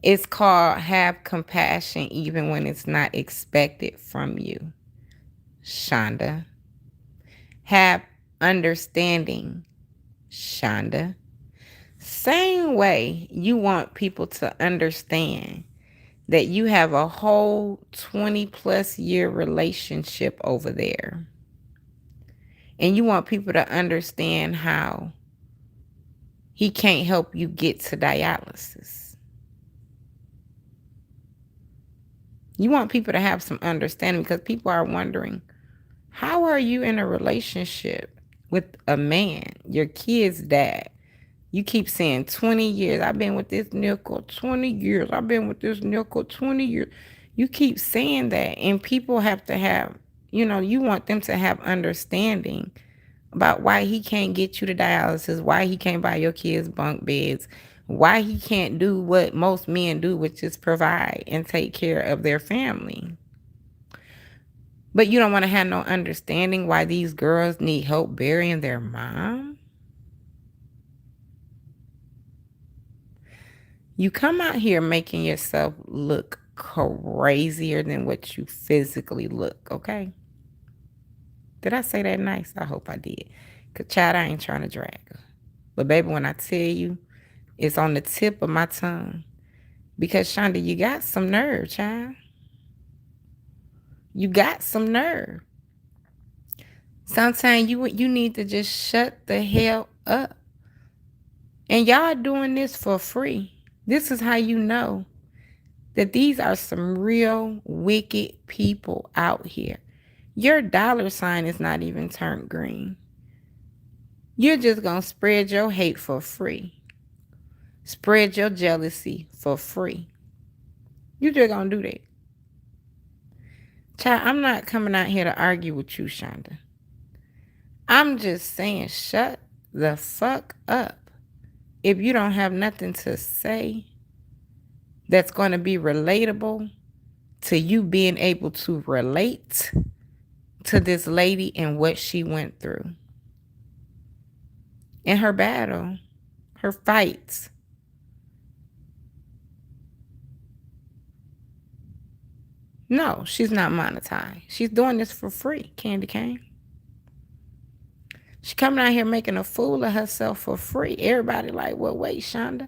It's called have compassion even when it's not expected from you, Shonda. Have understanding, Shonda. Same way you want people to understand that you have a whole 20 plus year relationship over there. And you want people to understand how he can't help you get to dialysis. You want people to have some understanding because people are wondering, how are you in a relationship with a man, your kid's dad? You keep saying 20 years. I've been with this nickel 20 years. I've been with this nickel 20 years. You keep saying that, and people have to have, you want them to have understanding about why he can't get you to dialysis, why he can't buy your kids bunk beds, why he can't do what most men do, which is provide and take care of their family. But you don't want to have no understanding why these girls need help burying their mom. You come out here making yourself look crazier than what you physically look, okay? Did I say that nice? I hope I did. Because, child, I ain't trying to drag her. But, baby, when I tell you, it's on the tip of my tongue. Because, Shonda, you got some nerve, child. You got some nerve. Sometimes you need to just shut the hell up. And y'all doing this for free. This is how you know that these are some real wicked people out here. Your dollar sign is not even turned green. You're just going to spread your hate for free. Spread your jealousy for free. You just going to do that. Child, I'm not coming out here to argue with you, Shonda. I'm just saying, shut the fuck up. If you don't have nothing to say that's going to be relatable to you being able to relate to this lady and what she went through. In her battle, her fights. No, she's not monetized. She's doing this for free, Candy Cane. She coming out here making a fool of herself for free. Everybody like, well, wait, Shonda.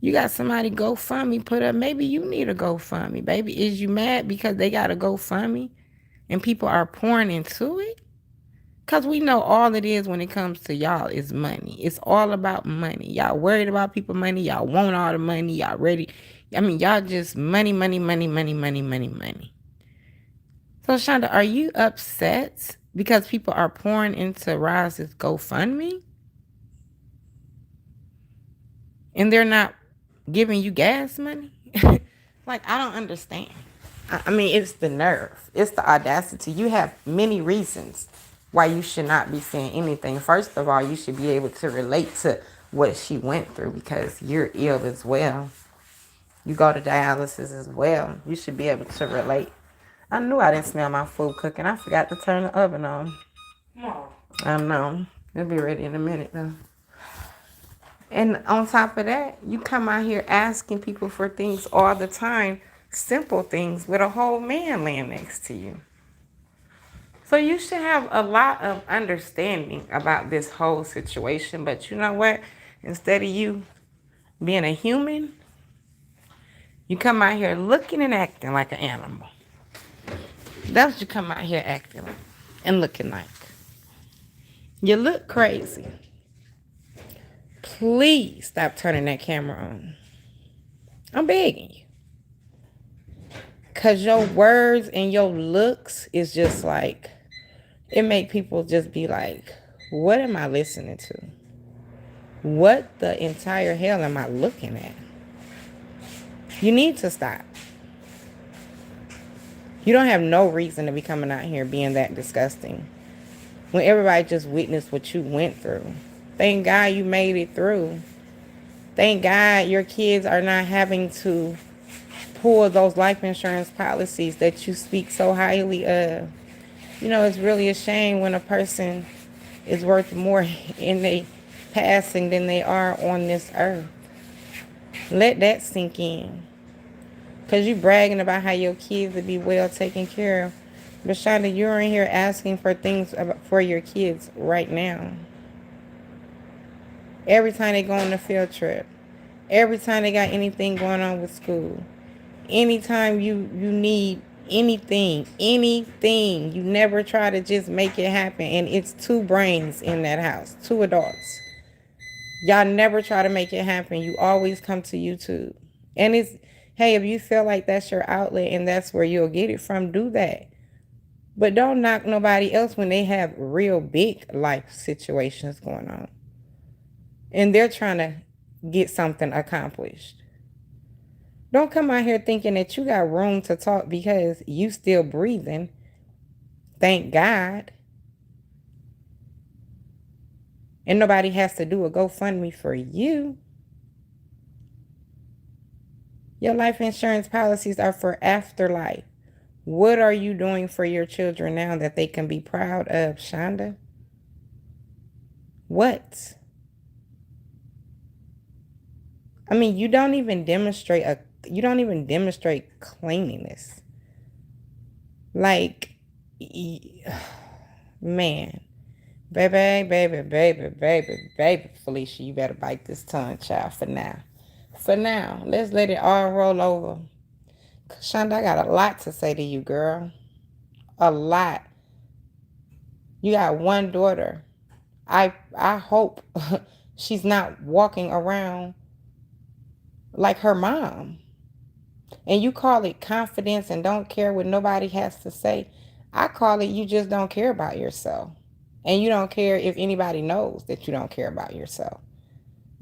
You got somebody GoFundMe put up. Maybe you need a GoFundMe, baby. Is you mad because they got a GoFundMe and people are pouring into it? Because we know all it is when it comes to y'all is money. It's all about money. Y'all worried about people money. Y'all want all the money. Y'all ready. I mean, y'all just money, money, money, money, money, money, money. So, Shonda, are you upset because people are pouring into Roz's GoFundMe? And they're not giving you gas money? Like, I don't understand. I mean, it's the nerve. It's the audacity. You have many reasons why you should not be saying anything. First of all, you should be able to relate to what she went through because you're ill as well. You go to dialysis as well. You should be able to relate. I knew I didn't smell my food cooking. I forgot to turn the oven on. No. I know. It'll be ready in a minute though. And on top of that, you come out here asking people for things all the time, simple things, with a whole man laying next to you. So you should have a lot of understanding about this whole situation. But you know what? Instead of you being a human, you come out here looking and acting like an animal. That's what you come out here acting like and looking like. You look crazy. Please stop turning that camera on. I'm begging you. Because your words and your looks is just like, it make people just be like, what am I listening to? What the entire hell am I looking at? You need to stop. You don't have no reason to be coming out here being that disgusting when everybody just witnessed what you went through. Thank God you made it through. Thank God your kids are not having to pull those life insurance policies that you speak so highly of. You know, it's really a shame when a person is worth more in their passing than they are on this earth. Let that sink in. Because you bragging about how your kids would be well taken care of. But Shonda, you're in here asking for things for your kids right now. Every time they go on a field trip. Every time they got anything going on with school. Anytime you need anything, you never try to just make it happen. And it's two brains in that house, two adults. Y'all never try to make it happen. You always come to YouTube. And it's, hey, if you feel like that's your outlet and that's where you'll get it from, do that. But don't knock nobody else when they have real big life situations going on. And they're trying to get something accomplished. Don't come out here thinking that you got room to talk because you still breathing. Thank God. And nobody has to do a GoFundMe for you. Your life insurance policies are for afterlife. What are you doing for your children now that they can be proud of, Shonda? What? I mean, you don't even demonstrate cleanliness. Like, man. Baby, Felicia, you better bite this tongue, child, for now. For now, let's let it all roll over. Shonda, I got a lot to say to you, girl. A lot. You got one daughter. I hope she's not walking around like her mom. And you call it confidence and don't care what nobody has to say. I call it you just don't care about yourself. And you don't care if anybody knows that you don't care about yourself.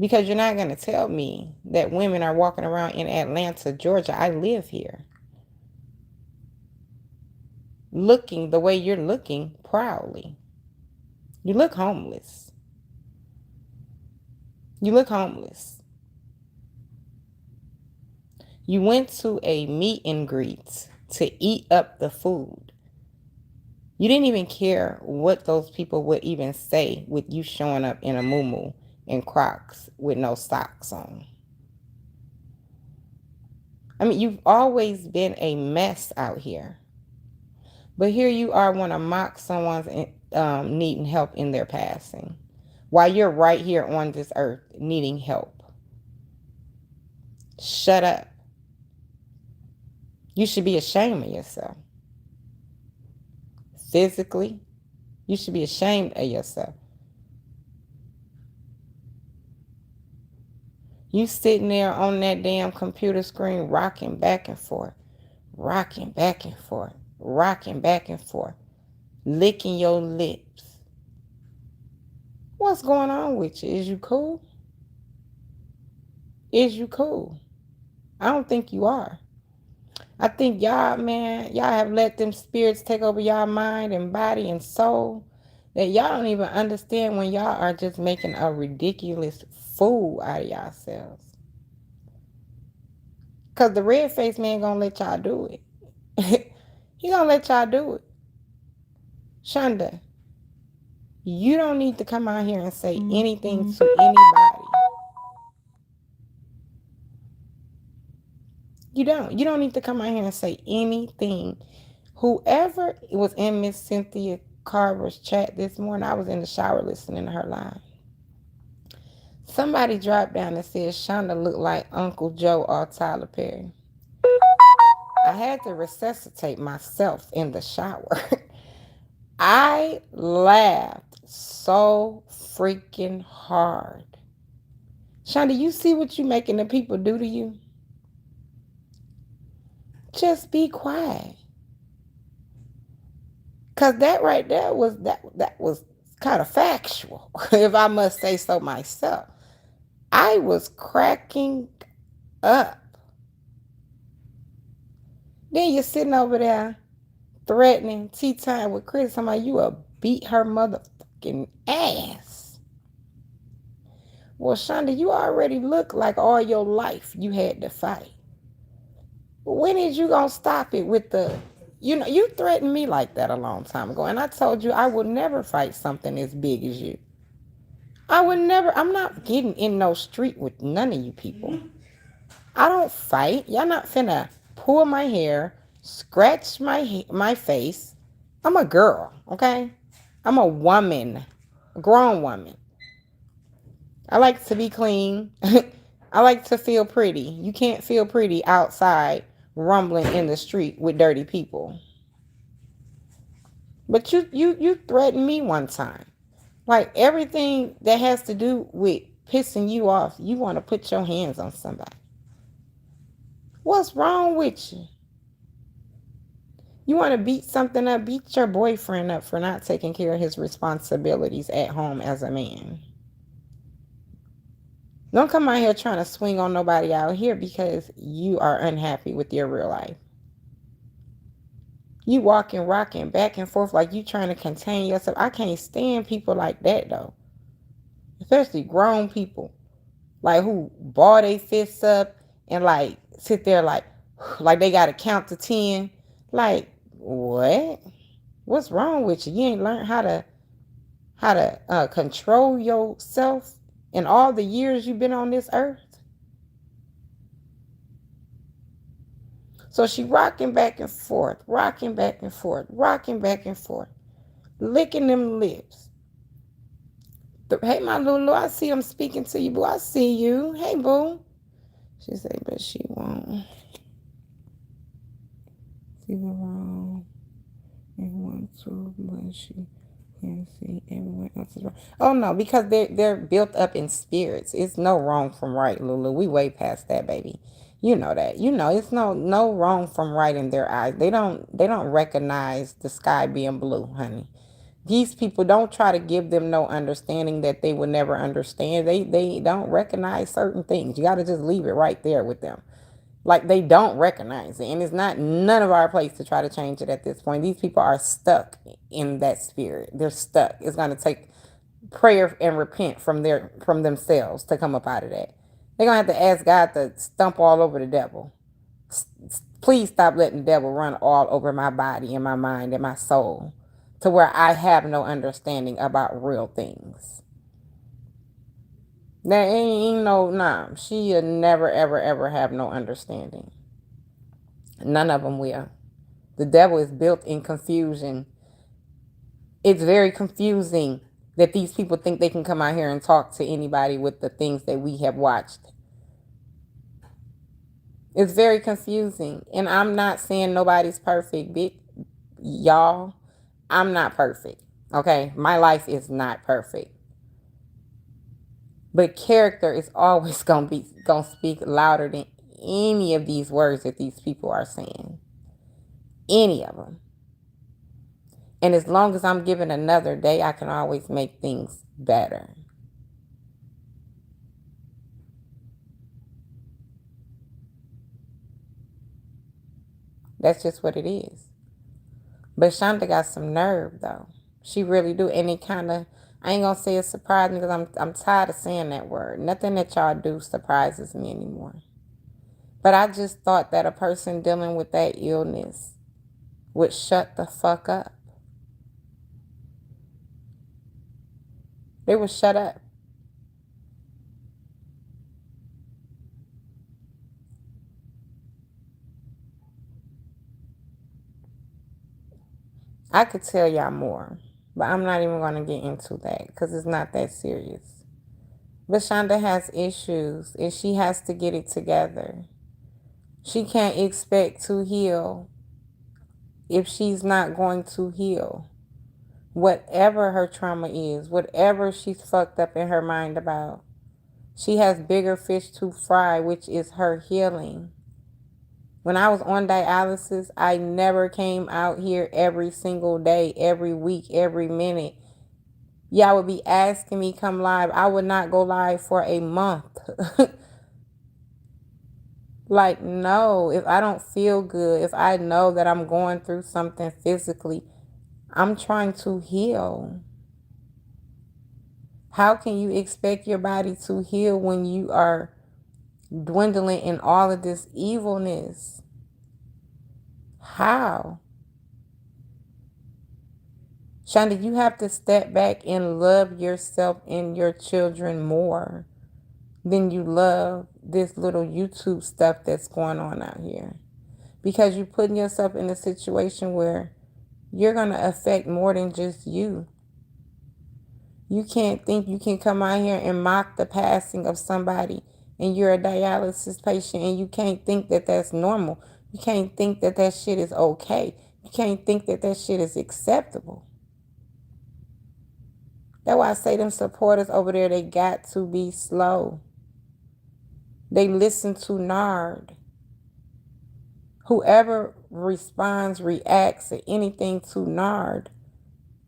Because you're not going to tell me that women are walking around in Atlanta, Georgia. I live here. Looking the way you're looking proudly. You look homeless. You look homeless. You went to a meet and greet to eat up the food. You didn't even care what those people would even say with you showing up in a muumuu and Crocs with no socks on. I mean, you've always been a mess out here. But here you are want to mock someone's needing help in their passing. While you're right here on this earth needing help. Shut up. You should be ashamed of yourself. Physically, you should be ashamed of yourself. You sitting there on that damn computer screen rocking back and forth, rocking back and forth, rocking back and forth, licking your lips. What's going on with you? Is you cool? Is you cool? I don't think you are. I think y'all, man, y'all have let them spirits take over y'all mind and body and soul that y'all don't even understand when y'all are just making a ridiculous fool out of yourselves. Because the red-faced man gonna let y'all do it. He gonna let y'all do it. Shonda, you don't need to come out here and say anything to anybody. You don't. You don't need to come out here and say anything. Whoever was in Miss Cynthia Carver's chat this morning, I was in the shower listening to her line. Somebody dropped down and said Shonda looked like Uncle Joe or Tyler Perry. I had to resuscitate myself in the shower. I laughed so freaking hard. Shonda, you see what you making the people do to you? Just be quiet. Cause that right there was that was kind of factual, if I must say so myself. I was cracking up. Then you're sitting over there threatening tea time with Chris. Somebody you will beat her motherfucking ass. Well, Shonda, you already look like all your life you had to fight. When is you gonna stop it with the, you threatened me like that a long time ago, and I told you I would never fight something as big as you. I would never. I'm not getting in no street with none of you people. I don't fight. Y'all not finna pull my hair, scratch my face. I'm a girl, okay? I'm a woman, a grown woman. I like to be clean. I like to feel pretty. You can't feel pretty outside rumbling in the street with dirty people. But you threatened me one time. Like everything that has to do with pissing you off, you want to put your hands on somebody. What's wrong with you? You want to beat something up, beat your boyfriend up for not taking care of his responsibilities at home as a man. Don't come out here trying to swing on nobody out here because you are unhappy with your real life. You walking, rocking back and forth like you trying to contain yourself. I can't stand people like that though. Especially grown people. Like who ball their fists up and like sit there like they gotta count to 10. Like, what? What's wrong with you? You ain't learned how to control yourself in all the years you've been on this earth. So she rocking back and forth, rocking back and forth, rocking back and forth, licking them lips. Hey, my Lulu, I see I'm speaking to you, boo. I see you. Hey, boo. She said, but she won't. See the wrong and want to, but she can't see everyone else's wrong. Oh no, because they're built up in spirits. It's no wrong from right, Lulu. We way past that, baby. You know that. You know it's no wrong from right in their eyes. They don't recognize the sky being blue, honey. These people, don't try to give them no understanding that they would never understand. They don't recognize certain things. You got to just leave it right there with them. Like they don't recognize it. And it's not none of our place to try to change it at this point. These people are stuck in that spirit. They're stuck. It's going to take prayer and repent from themselves to come up out of that. They're going to have to ask God to stomp all over the devil. Please stop letting the devil run all over my body and my mind and my soul to where I have no understanding about real things. There ain't no, nah. She'll never, ever, ever have no understanding. None of them will. The devil is built in confusion. It's very confusing that these people think they can come out here and talk to anybody with the things that we have watched. It's very confusing. And I'm not saying nobody's perfect, y'all. I'm not perfect. Okay? My life is not perfect. But character is always gonna speak louder than any of these words that these people are saying. Any of them. And as long as I'm given another day, I can always make things better. That's just what it is. But Shonda got some nerve though. She really do. And it kind of, I ain't gonna say it surprised me because I'm tired of saying that word. Nothing that y'all do surprises me anymore. But I just thought that a person dealing with that illness would shut the fuck up. They would shut up. I could tell y'all more, but I'm not even going to get into that because it's not that serious. But Shonda has issues and she has to get it together. She can't expect to heal if she's not going to heal. Whatever her trauma is, whatever she's fucked up in her mind about, she has bigger fish to fry, which is her healing. When I was on dialysis, I never came out here every single day, every week, every minute. Y'all would be asking me come live. I would not go live for a month. Like, no, if I don't feel good, if I know that I'm going through something physically, I'm trying to heal. How can you expect your body to heal when you are dwindling in all of this evilness? How? Shonda, you have to step back and love yourself and your children more than you love this little YouTube stuff that's going on out here. Because you're putting yourself in a situation where you're going to affect more than just you. You can't think you can come out here and mock the passing of somebody and you're a dialysis patient and you can't think that that's normal. You can't think that that shit is okay. You can't think that that shit is acceptable. That's why I say them supporters over there, they got to be slow. They listen to Nard. Whoever responds, reacts, or anything to Nard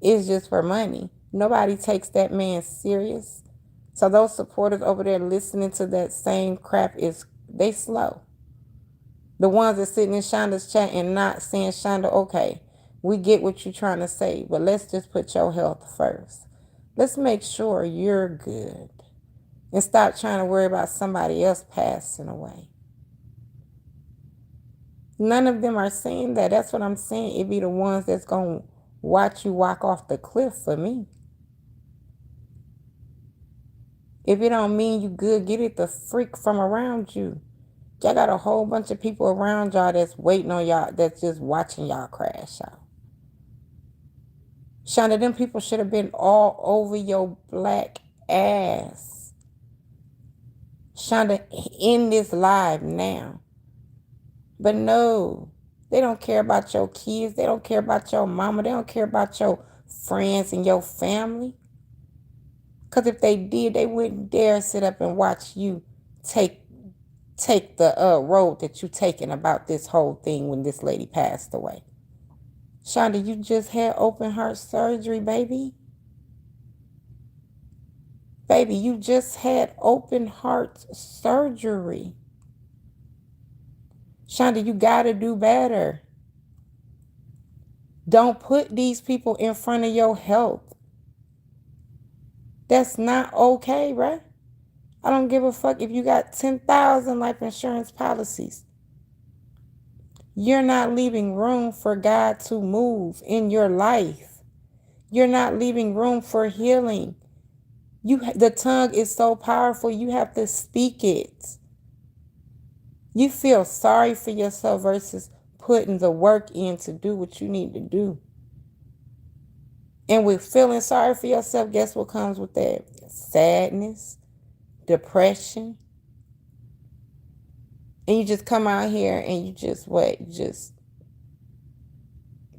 is just for money. Nobody takes that man serious. So those supporters over there listening to that same crap they slow. The ones that sitting in Shonda's chat and not saying, Shonda, okay, we get what you're trying to say, but let's just put your health first. Let's make sure you're good. And stop trying to worry about somebody else passing away. None of them are saying that. That's what I'm saying. It be the ones that's going to watch you walk off the cliff for me. If it don't mean you good, get it the freak from around you. Y'all got a whole bunch of people around y'all that's waiting on y'all, that's just watching y'all crash out. Shonda, them people should have been all over your black ass. Shonda, in this live now. But no, they don't care about your kids. They don't care about your mama. They don't care about your friends and your family. Because if they did, they wouldn't dare sit up and watch you take the road that you taking about this whole thing when this lady passed away. Shonda, you just had open heart surgery, baby. Baby, you just had open heart surgery. Shonda, you got to do better. Don't put these people in front of your health. That's not okay, right? I don't give a fuck if you got 10,000 life insurance policies. You're not leaving room for God to move in your life. You're not leaving room for healing. The tongue is so powerful, you have to speak it. You feel sorry for yourself versus putting the work in to do what you need to do. And with feeling sorry for yourself, guess what comes with that? Sadness, depression. And you just come out here and you just what? You just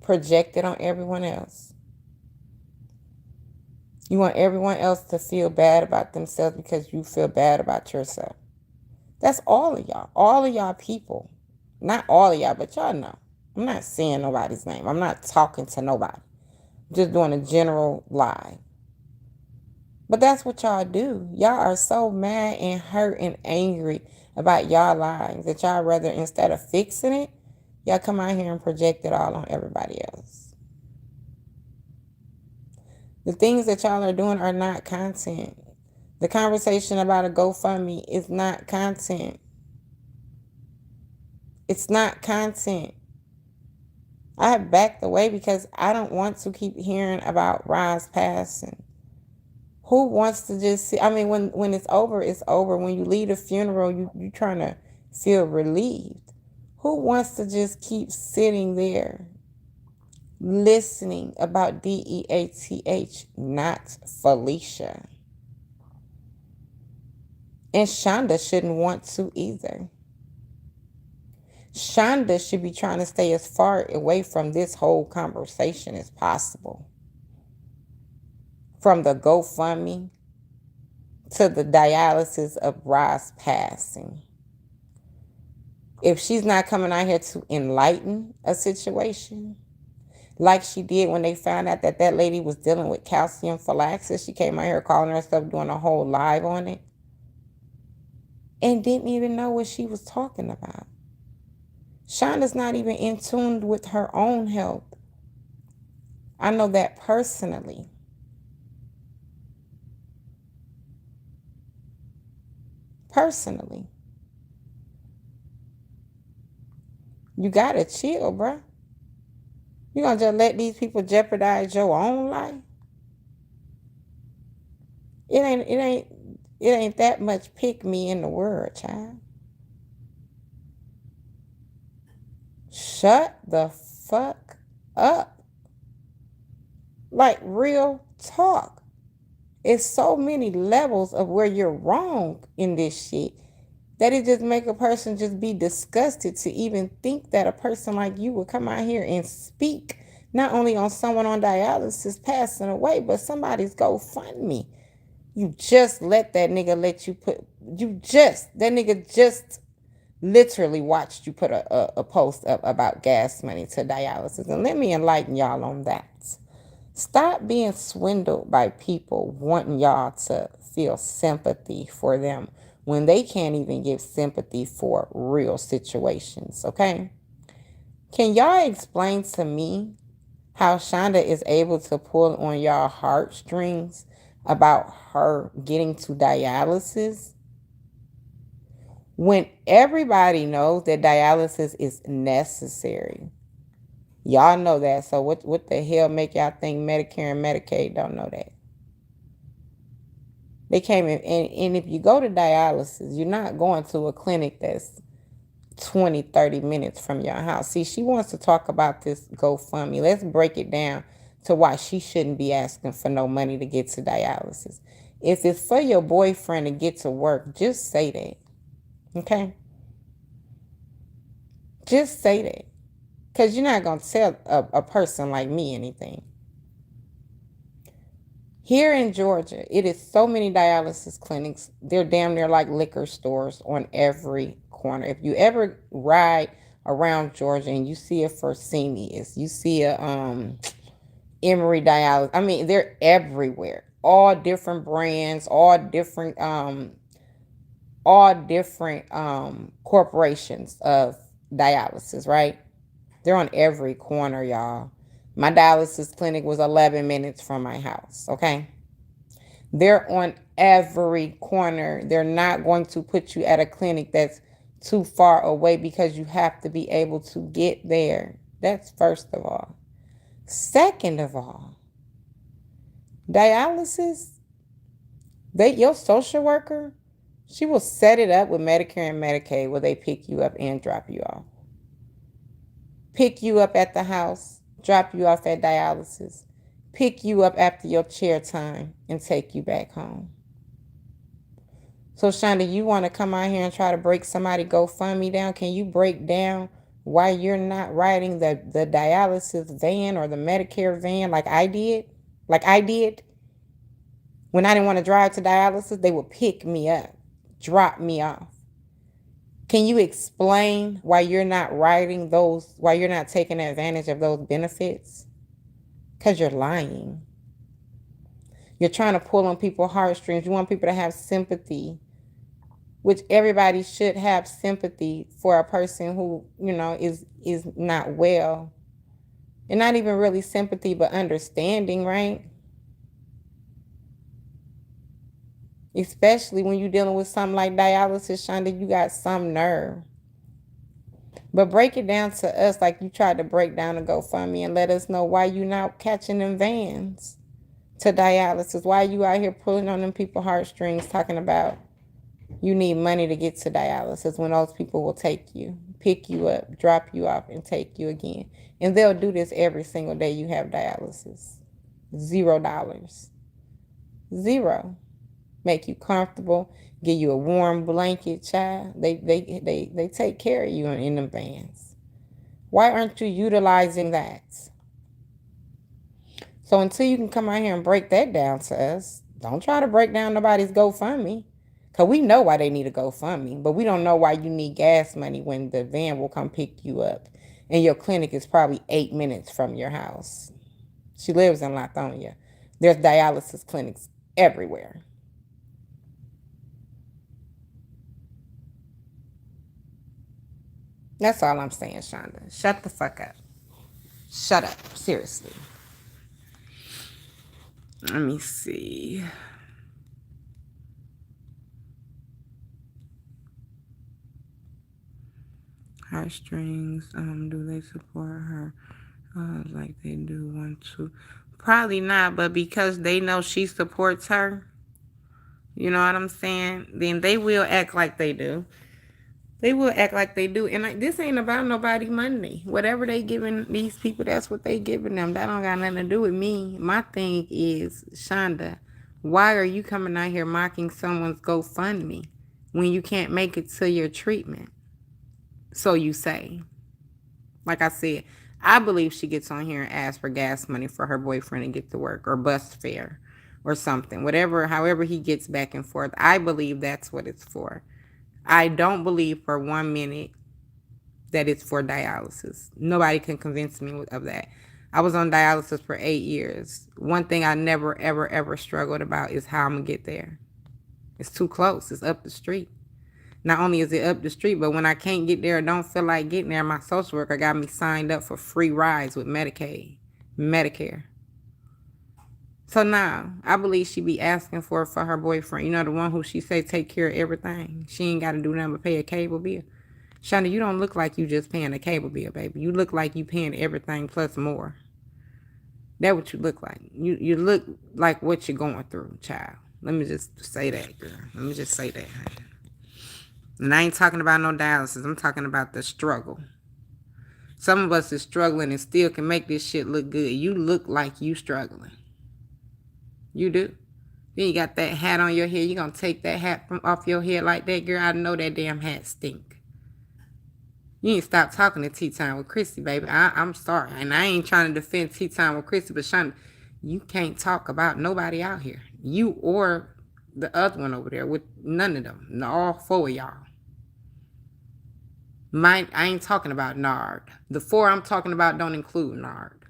project it on everyone else. You want everyone else to feel bad about themselves because you feel bad about yourself. That's all of y'all. All of y'all people. Not all of y'all, but y'all know. I'm not saying nobody's name. I'm not talking to nobody. I'm just doing a general lie. But that's what y'all do. Y'all are so mad and hurt and angry about y'all lives that y'all rather, instead of fixing it, y'all come out here and project it all on everybody else. The things that y'all are doing are not content. The conversation about a GoFundMe is not content. It's not content. I have backed away because I don't want to keep hearing about Ron's passing. Who wants to just see? I mean, when it's over, it's over. When you leave the funeral, you trying to feel relieved. Who wants to just keep sitting there listening about DEATH, not Felicia? And Shonda shouldn't want to either. Shonda should be trying to stay as far away from this whole conversation as possible. From the GoFundMe to the dialysis of Ross passing. If she's not coming out here to enlighten a situation, like she did when they found out that that lady was dealing with calcium phylaxis, she came out here calling herself, doing a whole live on it, and didn't even know what she was talking about. Shonda's not even in tune with her own health. I know that personally. Personally. You gotta chill, bruh. You gonna just let these people jeopardize your own life? It ain't that much pick me in the world, child. Shut the fuck up. Like, real talk. It's so many levels of where you're wrong in this shit. That it just make a person just be disgusted to even think that a person like you would come out here and speak not only on someone on dialysis passing away, but somebody's GoFundMe. You just let that nigga let you put you just that nigga just literally watched you put a post up about gas money to dialysis. And let me enlighten y'all on that. Stop being swindled by people wanting y'all to feel sympathy for them when they can't even give sympathy for real situations, okay? Can y'all explain to me how Shonda is able to pull on y'all heartstrings about her getting to dialysis when everybody knows that dialysis is necessary? Y'all know that. So what the hell make y'all think Medicare and Medicaid don't know that? They came in, and if you go to dialysis, you're not going to a clinic that's 20, 30 minutes from your house. See, she wants to talk about this GoFundMe. Let's break it down to why she shouldn't be asking for no money to get to dialysis. If it's for your boyfriend to get to work, just say that. Okay? Just say that. Because you're not going to tell a person like me anything. Here in Georgia, it is so many dialysis clinics. They're damn near like liquor stores on every corner. If you ever ride around Georgia and you see a Fresenius, you see a Emory dialysis. I mean, they're everywhere. All different brands, all different corporations of dialysis, right? They're on every corner, y'all. My dialysis clinic was 11 minutes from my house, okay? They're on every corner. They're not going to put you at a clinic that's too far away because you have to be able to get there. That's first of all. Second of all, dialysis, your social worker, she will set it up with Medicare and Medicaid where they pick you up and drop you off. Pick you up at the house, drop you off at dialysis, pick you up after your chair time, and take you back home. So, Shonda, you want to come out here and try to break somebody GoFundMe down? Can you break down why you're not riding the dialysis van or the Medicare van like I did? Like I did? When I didn't want to drive to dialysis, they would pick me up, drop me off. Can you explain why you're not riding those, why you're not taking advantage of those benefits? Because you're lying. You're trying to pull on people's heartstrings. You want people to have sympathy, which everybody should have sympathy for a person who, is not well. And not even really sympathy, but understanding, right? Especially when you're dealing with something like dialysis, Shonda, you got some nerve. But break it down to us like you tried to break down the GoFundMe and let us know why you not catching them vans to dialysis. Why you out here pulling on them people's heartstrings talking about you need money to get to dialysis when those people will take you, pick you up, drop you off, and take you again. And they'll do this every single day you have dialysis. $0. Zero. Make you comfortable, give you a warm blanket, child. They take care of you in them vans. Why aren't you utilizing that? So until you can come out here and break that down to us, don't try to break down nobody's GoFundMe. Because we know why they need a GoFundMe, but we don't know why you need gas money when the van will come pick you up. And your clinic is probably 8 minutes from your house. She lives in Lithonia. There's dialysis clinics everywhere. That's all I'm saying, Shonda. Shut the fuck up. Shut up. Seriously. Let me see. Heartstrings. Do they support her like they do want to? Probably not, but because they know she supports her, you know what I'm saying? Then they will act like they do. They will act like they do. And this ain't about nobody money. Whatever they giving these people, that's what they giving them. That don't got nothing to do with me. My thing is, Shonda, why are you coming out here mocking someone's GoFundMe when you can't make it to your treatment. So you say. Like I said, I believe she gets on here and asks for gas money for her boyfriend to get to work, or bus fare or something. Whatever, however he gets back and forth. I believe that's what it's for. I don't believe for 1 minute that it's for dialysis. Nobody can convince me of that. I was on dialysis for 8 years. One thing I never, ever, ever struggled about is how I'm going to get there. It's too close. It's up the street. Not only is it up the street, but when I can't get there or don't feel like getting there, my social worker got me signed up for free rides with Medicaid, Medicare. So now, I believe she be asking for her boyfriend. You know, the one who she say take care of everything. She ain't got to do nothing but pay a cable bill. Shonda, you don't look like you just paying a cable bill, baby. You look like you paying everything plus more. That's what you look like. You look like what you're going through, child. Let me just say that, girl. Let me just say that. And I ain't talking about no dialysis. I'm talking about the struggle. Some of us is struggling and still can make this shit look good. You look like you struggling. You do. Then you got that hat on your head. You gonna take that hat from off your head like that, girl? I know that damn hat stink. You ain't stop talking to Tea Time with Chrissy, baby. I'm sorry. And I ain't trying to defend Tea Time with Chrissy, but Shonda, you can't talk about nobody out here. You or the other one over there with none of them. All 4 of y'all. I ain't talking about Nard. The 4 I'm talking about don't include Nard.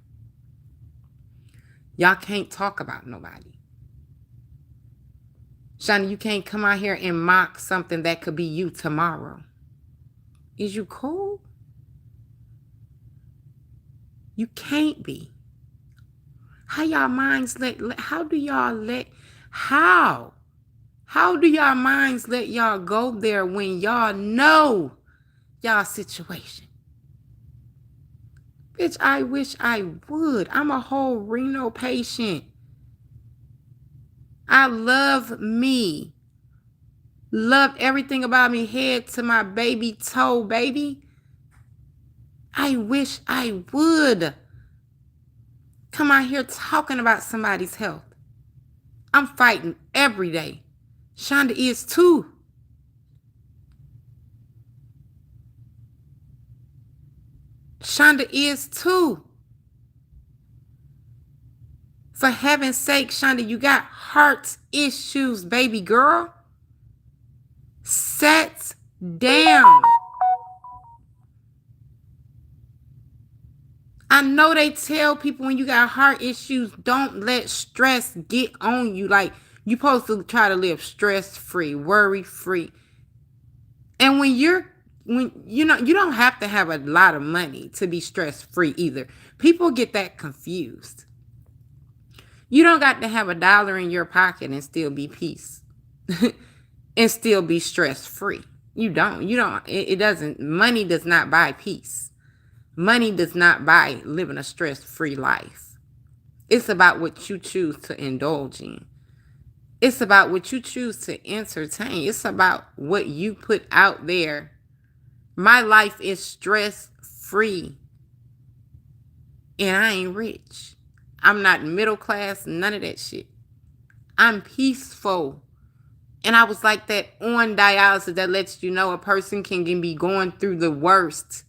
Y'all can't talk about nobody. Shonda, you can't come out here and mock something that could be you tomorrow. Is you cool? You can't be. How do y'all minds let y'all go there when y'all know y'all situation? Bitch, I wish I would. I'm a whole renal patient. I love me. Love everything about me, head to my baby toe, baby. I wish I would come out here talking about somebody's health. I'm fighting every day. Shonda is too. Shonda is too. For heaven's sake, Shonda, you got heart issues, baby girl. Sit down. I know they tell people when you got heart issues, don't let stress get on you. Like, you're supposed to try to live stress-free, worry-free. And when you don't have to have a lot of money to be stress-free either. People get that confused. You don't got to have $1 in your pocket and still be peace. And still be stress-free. You don't. It doesn't. Money does not buy peace. Money does not buy living a stress-free life. It's about what you choose to indulge in. It's about what you choose to entertain. It's about what you put out there. My life is stress-free. And I ain't rich. I'm not middle class, none of that shit. I'm peaceful. And I was like that on dialysis that lets you know a person can be going through the worst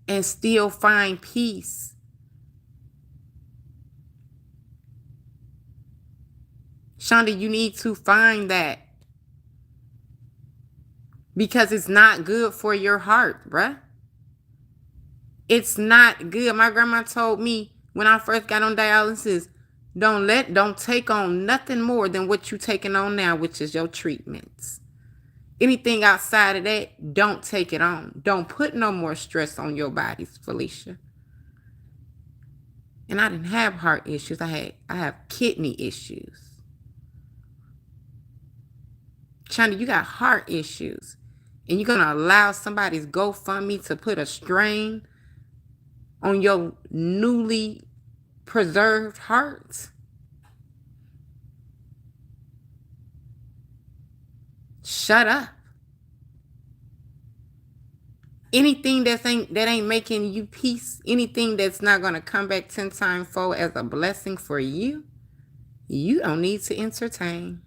and still find peace. Shonda, you need to find that. Because it's not good for your heart, bruh. It's not good. My grandma told me when I first got on dialysis, don't take on nothing more than what you taking on now, which is your treatments. Anything outside of that, don't take it on. Don't put no more stress on your bodies, Felicia. And I didn't have heart issues. I have kidney issues. Shonda, you got heart issues. And you're going to allow somebody's GoFundMe to put a strain on your newly preserved heart? Shut up. Anything that ain't making you peace, anything that's not going to come back 10 times fold as a blessing for you, you don't need to entertain.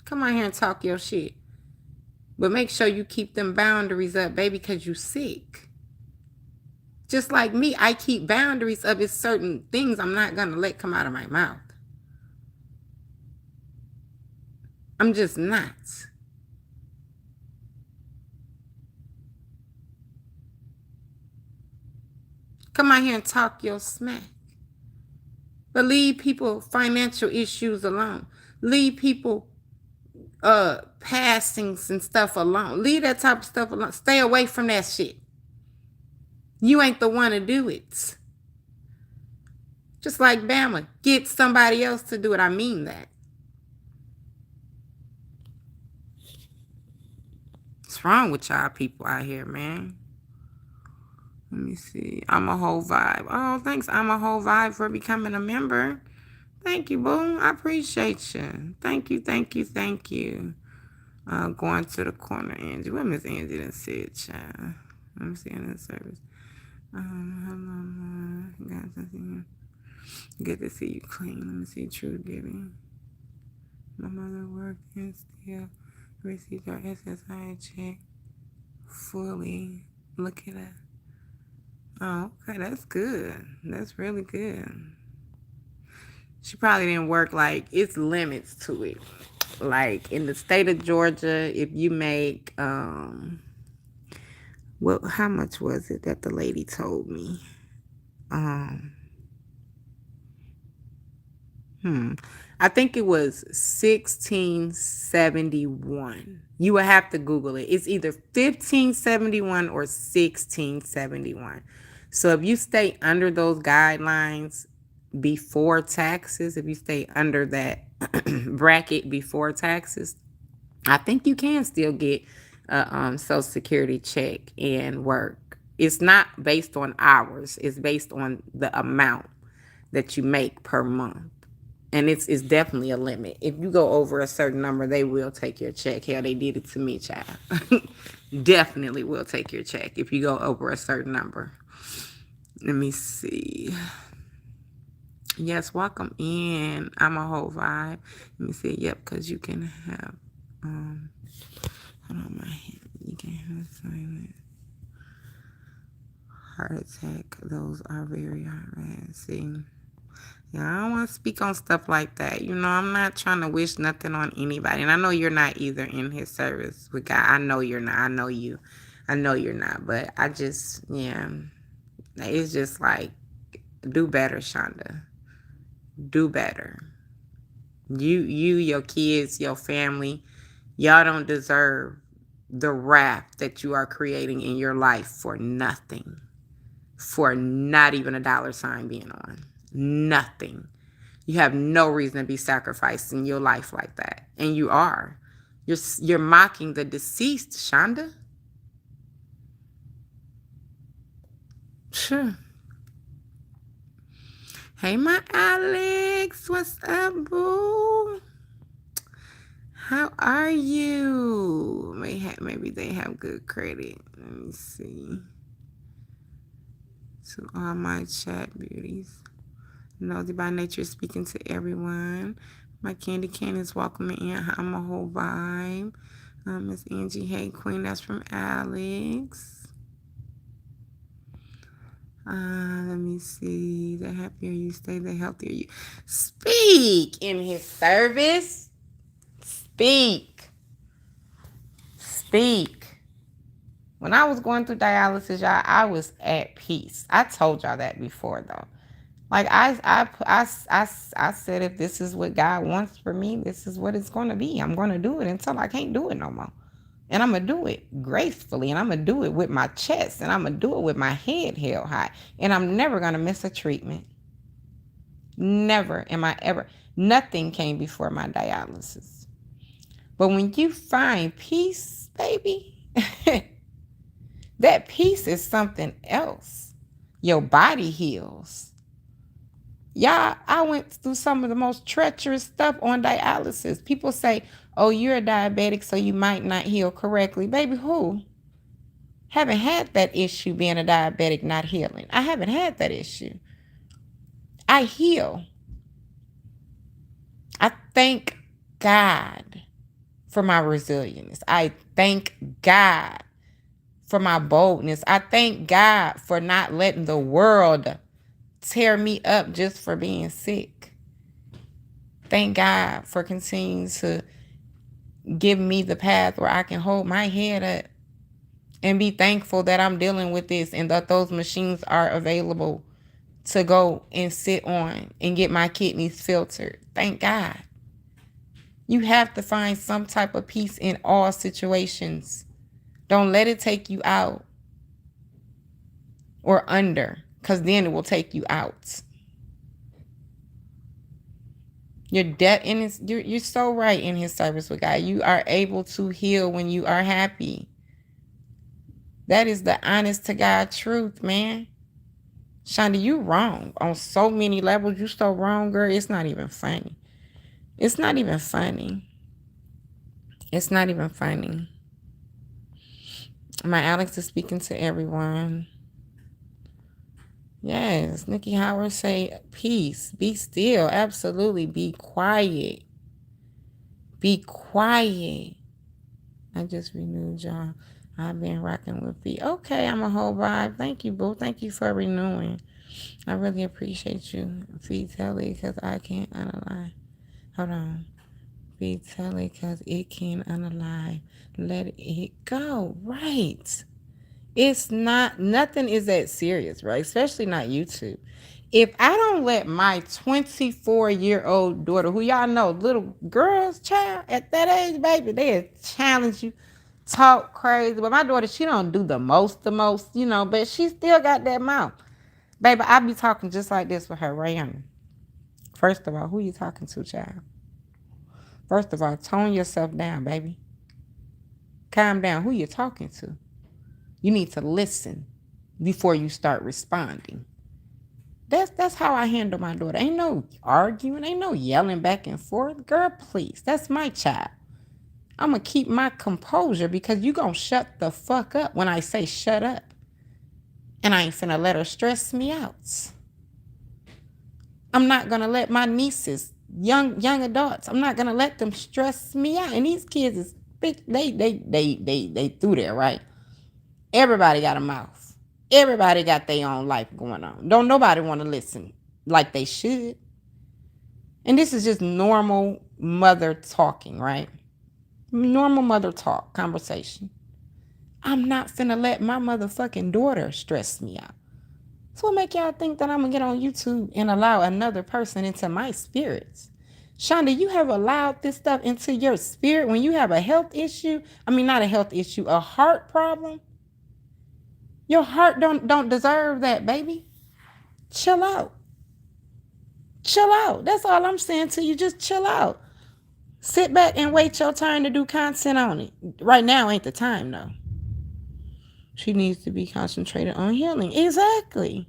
Come on here and talk your shit. But make sure you keep them boundaries up, baby, because you sick. Just like me, I keep boundaries up. It's certain things I'm not going to let come out of my mouth. I'm just not. Come out here and talk your smack. But leave people financial issues alone. Leave people passings and stuff alone. Leave that type of stuff alone. Stay away from that shit. You ain't the one to do it. Just like Bama, get somebody else to do it. I mean that. What's wrong with y'all people out here, man? Let me see. I'm a whole vibe. Oh, thanks. I'm a whole vibe for becoming a member. Thank you, boo. I appreciate you. Thank you, thank you, thank you. Going to the corner, Angie. What Miss Angie done said, child? Let me see in the service. Good to see you clean. Let me see true giving. My mother worked and still received her SSI check fully. Look at that. Oh, okay, that's good. That's really good. She probably didn't work, like, it's limits to it. Like in the state of Georgia, if you make well, how much was it that the lady told me? I think it was 1671. You would have to Google it. It's either 1571 or 1671. So if you stay under those guidelines before taxes, if you stay under that bracket before taxes, I think you can still get a Social Security check and work. It's not based on hours. It's based on the amount that you make per month. And it's definitely a limit. If you go over a certain number, they will take your check. Hell, they did it to me, child. Definitely will take your check if you go over a certain number. Let me see. Yes, welcome in. I'm a whole vibe. Let me see. Yep, because you can have hold on my head. You can have silent heart attack. Those are very hard. See. Yeah, I don't want to speak on stuff like that. You know, I'm not trying to wish nothing on anybody. And I know you're not either in his service with God. I know you're not. I know you. I know you're not. But I just, yeah. It's just like, do better, Shonda. Do better. Your kids, your family, y'all don't deserve the wrath that you are creating in your life for nothing. For not even a dollar sign being on. Nothing. You have no reason to be sacrificing your life like that. And you are. You're mocking the deceased, Shonda. Sure. Hey, my Alex. What's up, boo? How are you? Maybe they have good credit. Let me see. To all my chat beauties. Nosy by nature, speaking to everyone. My candy can is welcoming in. I'm a whole vibe. Miss Angie, hey queen, that's from Alex. Let me see. The happier you stay, the healthier you speak in his service. Speak. When I was going through dialysis, y'all, I was at peace. I told y'all that before, though. Like I said, if this is what God wants for me, this is what it's going to be. I'm going to do it until I can't do it no more. And I'm going to do it gracefully. And I'm going to do it with my chest. And I'm going to do it with my head held high. And I'm never going to miss a treatment. Never am I ever. Nothing came before my dialysis. But when you find peace, baby, that peace is something else. Your body heals. Y'all, I went through some of the most treacherous stuff on dialysis. People say, oh, you're a diabetic, so you might not heal correctly. Baby, who? Haven't had that issue being a diabetic not healing. I haven't had that issue. I heal. I thank God for my resilience. I thank God for my boldness. I thank God for not letting the world tear me up just for being sick. Thank God for continuing to give me the path where I can hold my head up and be thankful that I'm dealing with this and that those machines are available to go and sit on and get my kidneys filtered. Thank God. You have to find some type of peace in all situations. Don't let it take you out or under, because then it will take you out. You're so right in his service with God. You are able to heal when you are happy. That is the honest to God truth, man. Shonda, you wrong on so many levels. You so wrong, girl. It's not even funny. It's not even funny. It's not even funny. My Alex is speaking to everyone. Yes, Nikki Howard say peace. Be still. Absolutely. Be quiet. Be quiet. I just renewed y'all. I've been rocking with B. Okay, I'm a whole vibe. Thank you, boo. Thank you for renewing. I really appreciate you. Be telly because I can't unalive. Hold on. Be telly because it can unalive. Let it go. Right. It's not, nothing is that serious, right? Especially not YouTube. If I don't let my 24-year-old daughter, who y'all know, little girls, child, at that age, baby, they challenge you, talk crazy. But my daughter, she don't do the most, but she still got that mouth. Baby, I be talking just like this with her, Rayana. First of all, who you talking to, child? First of all, tone yourself down, baby. Calm down. Who you talking to? You need to listen before you start responding. That's how I handle my daughter. Ain't no arguing, ain't no yelling back and forth. Girl, please. That's my child. I'm going to keep my composure because you going to shut the fuck up when I say shut up. And I ain't finna let her stress me out. I'm not going to let my nieces, young adults, I'm not going to let them stress me out. And these kids is big, they through there, right? Everybody got a mouth. Everybody got their own life going on. Don't nobody want to listen like they should. And this is just normal mother talking, right? Normal mother talk conversation. I'm not finna let my motherfucking daughter stress me out. So what make y'all think that I'm gonna get on YouTube and allow another person into my spirits? Shonda, you have allowed this stuff into your spirit when you have a health issue. I mean, not a health issue, a heart problem. Your heart don't deserve that, baby. Chill out. Chill out. That's all I'm saying to you. Just chill out. Sit back and wait your turn to do content on it. Right now ain't the time, though. She needs to be concentrated on healing. Exactly.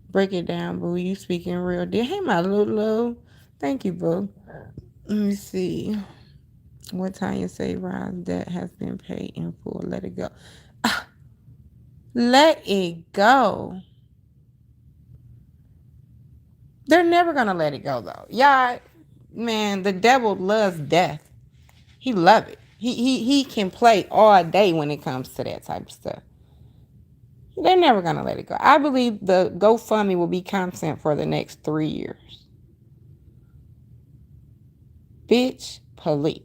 Break it down, boo. You speaking real deal. Hey, my little. Thank you, boo. Let me see. What time you say, Roz, that has been paid in full. Let it go. Let it go. They're never going to let it go, though. Y'all, man, the devil loves death. He love it. He can play all day when it comes to that type of stuff. They're never going to let it go. I believe the GoFundMe will be content for the next 3 years. Bitch, police.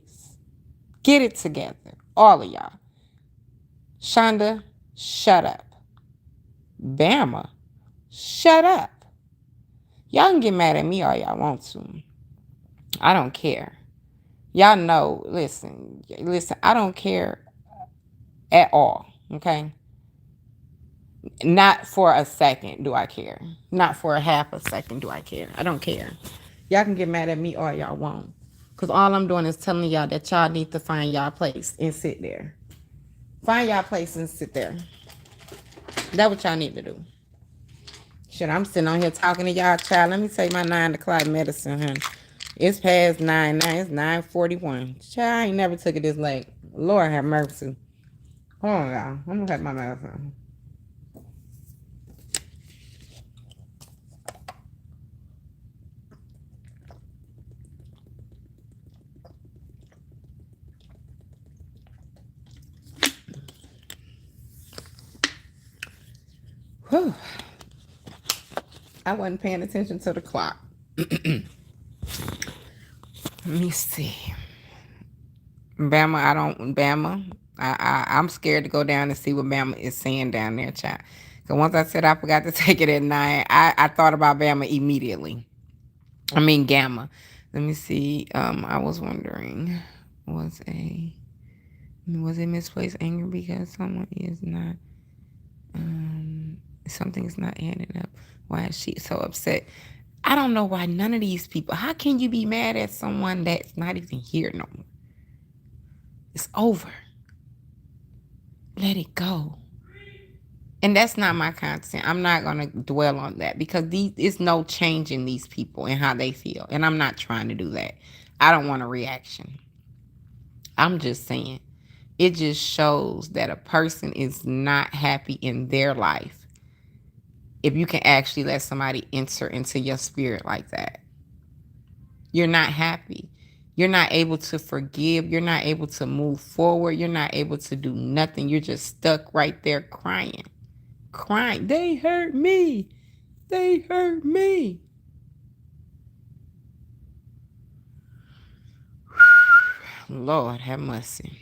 Get it together. All of y'all. Shonda, shut up. Bama, shut up. Y'all can get mad at me all y'all want to. I don't care. Y'all know, listen, I don't care at all, okay? Not for a second do I care. Not for a half a second do I care. I don't care. Y'all can get mad at me all y'all want. Because all I'm doing is telling y'all that y'all need to find y'all place and sit there. Find y'all place and sit there. That's what y'all need to do. Shit, I'm sitting on here talking to y'all, child. Let me take my 9 o'clock medicine, honey. It's past 9 now. It's 9:41. Child, I ain't never took it this late. Lord have mercy. Hold on, y'all. I'm going to take my medicine. Whew. I wasn't paying attention to the clock. Let me see. Bama, I don't Bama. I'm scared to go down and see what Bama is saying down there, child. Cause once I said I forgot to take it at 9, I thought about Bama immediately. I mean Gamma. Let me see. I was wondering, was a was it misplaced anger because someone is not something's not adding up? Why is she so upset? I don't know why none of these people. How can you be mad at someone that's not even here no more? It's over. Let it go. And that's not my content. I'm not gonna dwell on that because it's no change in these people and how they feel. And I'm not trying to do that. I don't want a reaction. I'm just saying it just shows that a person is not happy in their life if you can actually let somebody enter into your spirit like that. You're not happy. You're not able to forgive. You're not able to move forward. You're not able to do nothing. You're just stuck right there crying. Crying. They hurt me. They hurt me. Lord have mercy.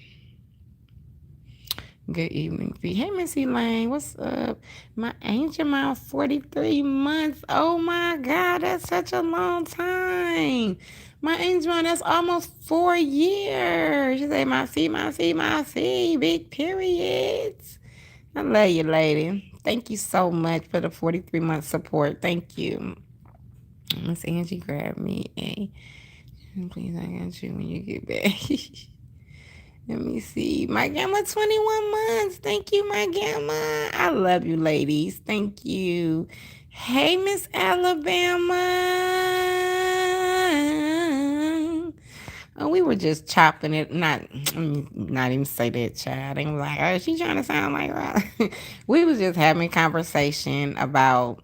Good evening, V. Hey, Miss Elaine, what's up? My angel mom, 43 months. Oh my God, that's such a long time. My angel mom, that's almost 4 years. She said, my fee, big periods. I love you, lady. Thank you so much for the 43-month support. Thank you. Miss Angie, grab me a. Please, I got you when you get back. Let me see. My gamma, 21 months. Thank you, my gamma. I love you, ladies. Thank you. Hey, Miss Alabama. Oh, we were just chopping it. Not even say that, child. They were like, oh, she trying to sound like that. We was just having conversation about,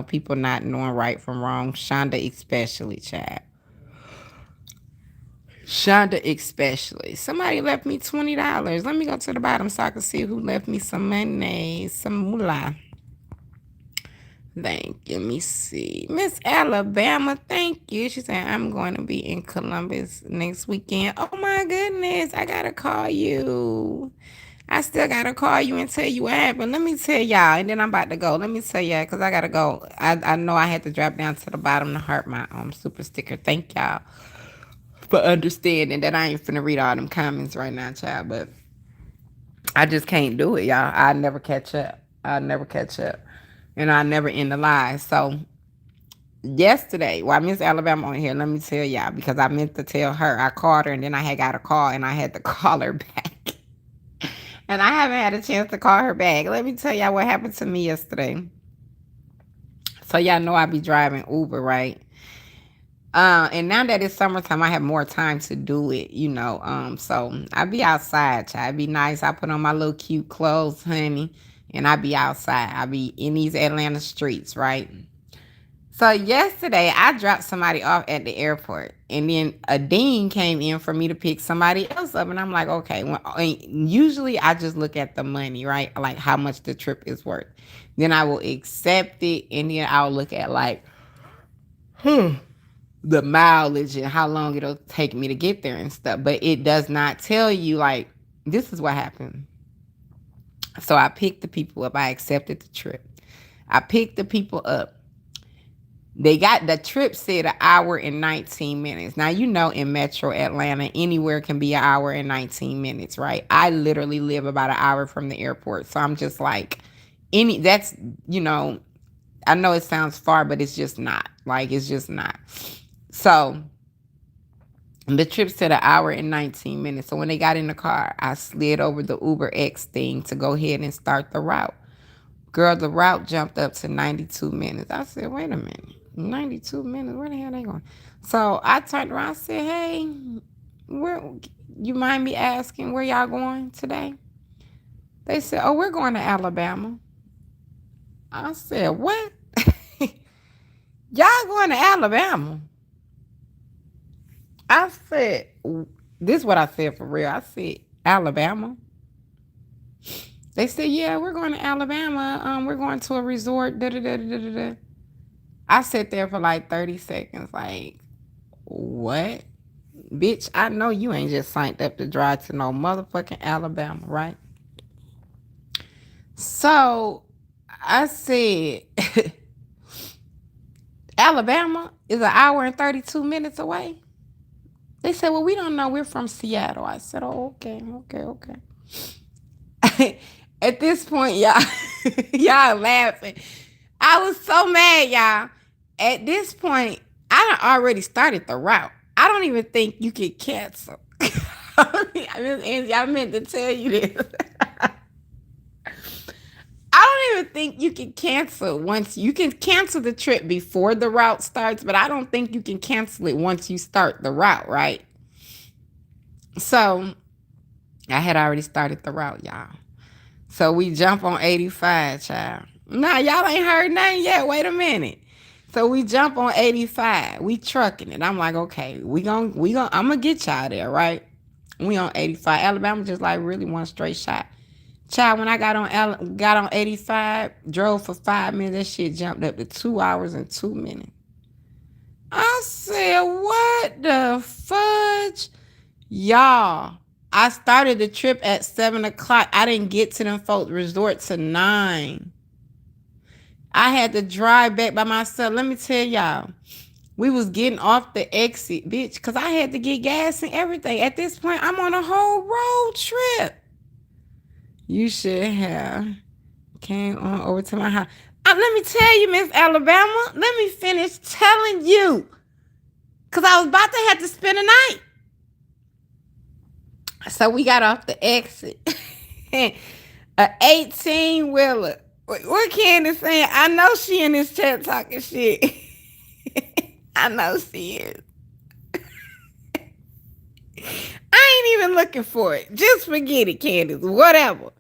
people not knowing right from wrong. Shonda especially, child. Shonda especially. Somebody left me $20. Let me go to the bottom so I can see who left me some money, some moolah. Thank you. Let me see. Miss Alabama, thank you. She said, I'm going to be in Columbus next weekend. Oh my goodness. I got to call you. I still got to call you and tell you what happened. Let me tell y'all. And then I'm about to go. Let me tell y'all because I got to go. I know I had to drop down to the bottom to heart my super sticker. Thank y'all for understanding that I ain't finna read all them comments right now, child. But I just can't do it, y'all. I never catch up. I never catch up. And I never end the lie. So yesterday, while Miss Alabama on here, let me tell y'all, because I meant to tell her. I called her and then I had got a call and I had to call her back. And I haven't had a chance to call her back. Let me tell y'all what happened to me yesterday. So y'all know I be driving Uber, right? And now that it's summertime, I have more time to do it. So I be outside, child. It be nice. I put on my little cute clothes, honey, and I be outside. I be in these Atlanta streets, right? So yesterday, I dropped somebody off at the airport, and then a dean came in for me to pick somebody else up, and I'm like, okay. Usually, I just look at the money, right? Like how much the trip is worth. Then I will accept it, and then I'll look at like, the mileage and how long it'll take me to get there and stuff. But it does not tell you, like, this is what happened. So I picked the people up. I accepted the trip. I picked the people up. They got the trip said 1 hour and 19 minutes. Now, in Metro Atlanta, anywhere can be 1 hour and 19 minutes, right? I literally live about 1 hour from the airport. So I'm just like, I know it sounds far, but it's just not. Like, it's just not. So the trip said 1 hour and 19 minutes. So when they got in the car, I slid over the Uber X thing to go ahead and start the route. Girl, the route jumped up to 92 minutes. I said, wait a minute. 92 minutes? Where the hell are they going? So I turned around and said, hey, you mind me asking where y'all going today? They said, oh, we're going to Alabama. I said, what? Y'all going to Alabama? I said, this is what I said for real. I said, Alabama? They said, yeah, we're going to Alabama. We're going to a resort. Da, da, da, da, da, da. I sat there for like 30 seconds, like, what? Bitch, I know you ain't just signed up to drive to no motherfucking Alabama, right? So I said, Alabama is an hour and 32 minutes away. They said, well, we don't know. We're from Seattle. I said, oh, okay, okay, okay. At this point, y'all, y'all laughing. I was so mad, y'all. At this point, I done already started the route. I don't even think you can cancel. I meant to tell you this. I don't even think you can cancel once you can cancel the trip before the route starts, but I don't think you can cancel it once you start the route, right? So I had already started the route, y'all. So we jump on 85, child. Nah, y'all ain't heard nothing yet. Wait a minute. So we jump on 85. We trucking it. I'm like, okay, I'm gonna get y'all there, right? We on 85. Alabama just like really one straight shot. Child, when I got on 85, drove for 5 minutes, that shit jumped up to 2 hours and 2 minutes. I said, what the fudge? Y'all, I started the trip at 7 o'clock. I didn't get to them folks resort to 9. I had to drive back by myself. Let me tell y'all, we was getting off the exit, bitch, because I had to get gas and everything. At this point, I'm on a whole road trip. You should have came on over to my house. Let me tell you, Miss Alabama, let me finish telling you. Because I was about to have to spend a night. So we got off the exit. A 18-wheeler. What Candace saying? I know she in this chat talking shit. I know she is. I ain't even looking for it. Just forget it, Candace. Whatever.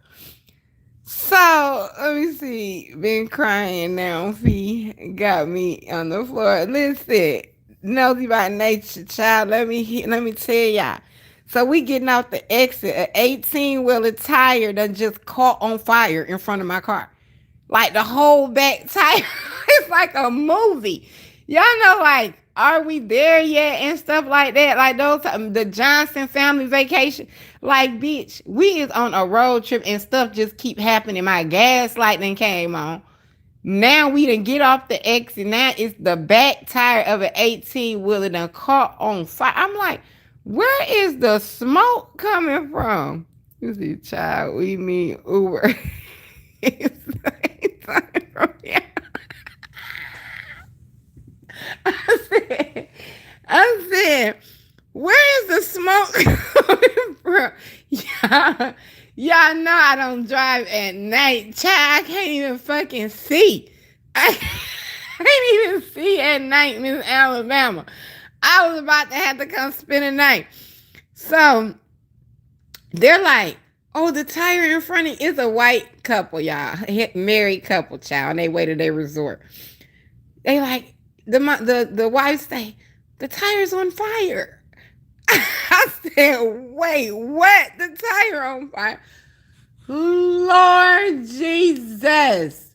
So, let me see. Been crying now. Fee got me on the floor. Listen, nosy by nature, child. Let me tell y'all. So we getting out the exit. An 18-wheeler tire done just caught on fire in front of my car. Like the whole back tire. It's like a movie. Y'all know, like, are we there yet and stuff like that? Like those, the Johnson family vacation. Like, bitch, we is on a road trip and stuff just keep happening. My gas light then came on. Now we done get off the exit. Now it's the back tire of an 18-wheeler done caught on fire. I'm like, where is the smoke coming from? You see, child, we mean Uber. It's coming from here. I said, where is the smoke coming from? Y'all know I don't drive at night. Child, I can't even fucking see. I can't even see at night, Miss Alabama. I was about to have to come spend the night. So they're like, oh, the tire in front of is a white couple, y'all. Married couple, child. And they wait at their resort. They like, the wife say, the tire's on fire. I said, wait, what? The tire on fire? Lord Jesus.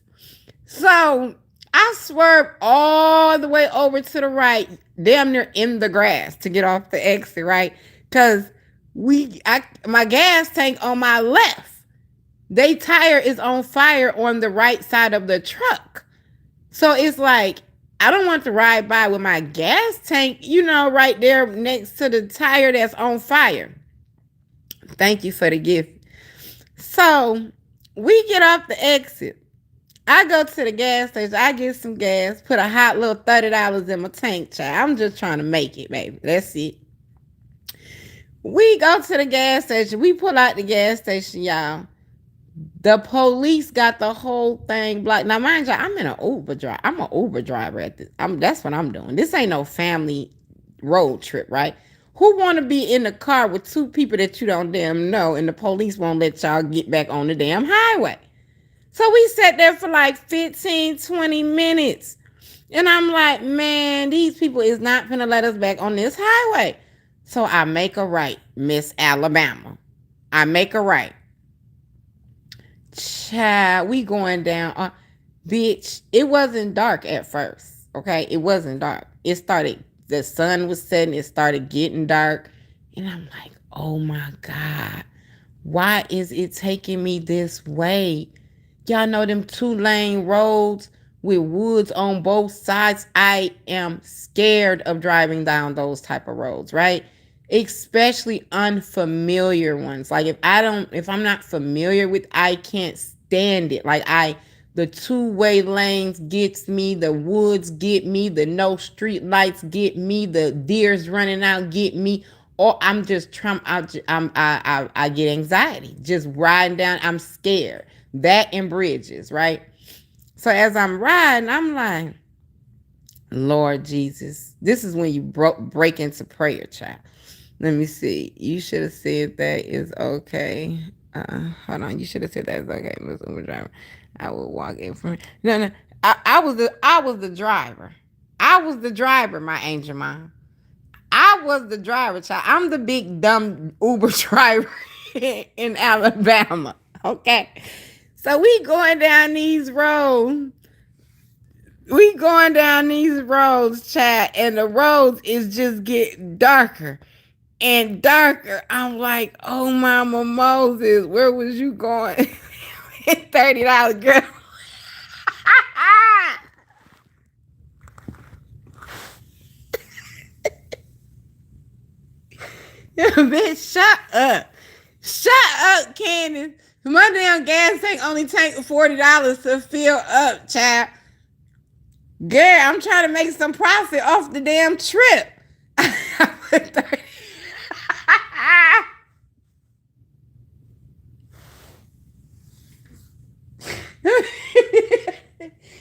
So I swerved all the way over to the right, damn near in the grass to get off the exit, right? Because my gas tank on my left, they tire is on fire on the right side of the truck. So it's like, I don't want to ride by with my gas tank, right there next to the tire that's on fire. Thank you for the gift. So we get off the exit. I go to the gas station. I get some gas, put a hot little $30 in my tank, child. I'm just trying to make it, baby. That's it. We go to the gas station. We pull out the gas station, y'all. The police got the whole thing blocked. Now, mind you, I'm in an Uber drive. I'm an Uber driver at this. That's what I'm doing. This ain't no family road trip, right? Who want to be in the car with two people that you don't damn know, and the police won't let y'all get back on the damn highway? So we sat there for like 15, 20 minutes. And I'm like, man, these people is not gonna let us back on this highway. So I make a right, Miss Alabama. I make a right. Child, we going down. Bitch, it wasn't dark at first. Okay, it wasn't dark. It started. The sun was setting. It started getting dark, and I'm like, oh my god, why is it taking me this way? Y'all know them 2-lane roads with woods on both sides. I am scared of driving down those type of roads, right? Especially unfamiliar ones. Like if I'm not familiar with, I can't stand it. The 2-way lanes gets me, the woods get me, the no street lights get me, the deers running out get me. Or I'm just I get anxiety just riding down. I'm scared. That and bridges, right? So as I'm riding, I'm like, Lord Jesus, this is when you break into prayer, child. Let me see. You should have said that is okay. Hold on. You should have said that is okay, Miss Uber driver. I will walk in from. No, no. I was the driver. I was the driver, my angel mom. I was the driver, child. I'm the big dumb Uber driver in Alabama. Okay. So we going down these roads. We going down these roads, child, and the roads is just getting darker and darker. I'm like, oh mama Moses, where was you going? $30, girl. Bitch, shut up. Shut up, Candace. My damn gas tank only take $40 to fill up, child. Girl, I'm trying to make some profit off the damn trip.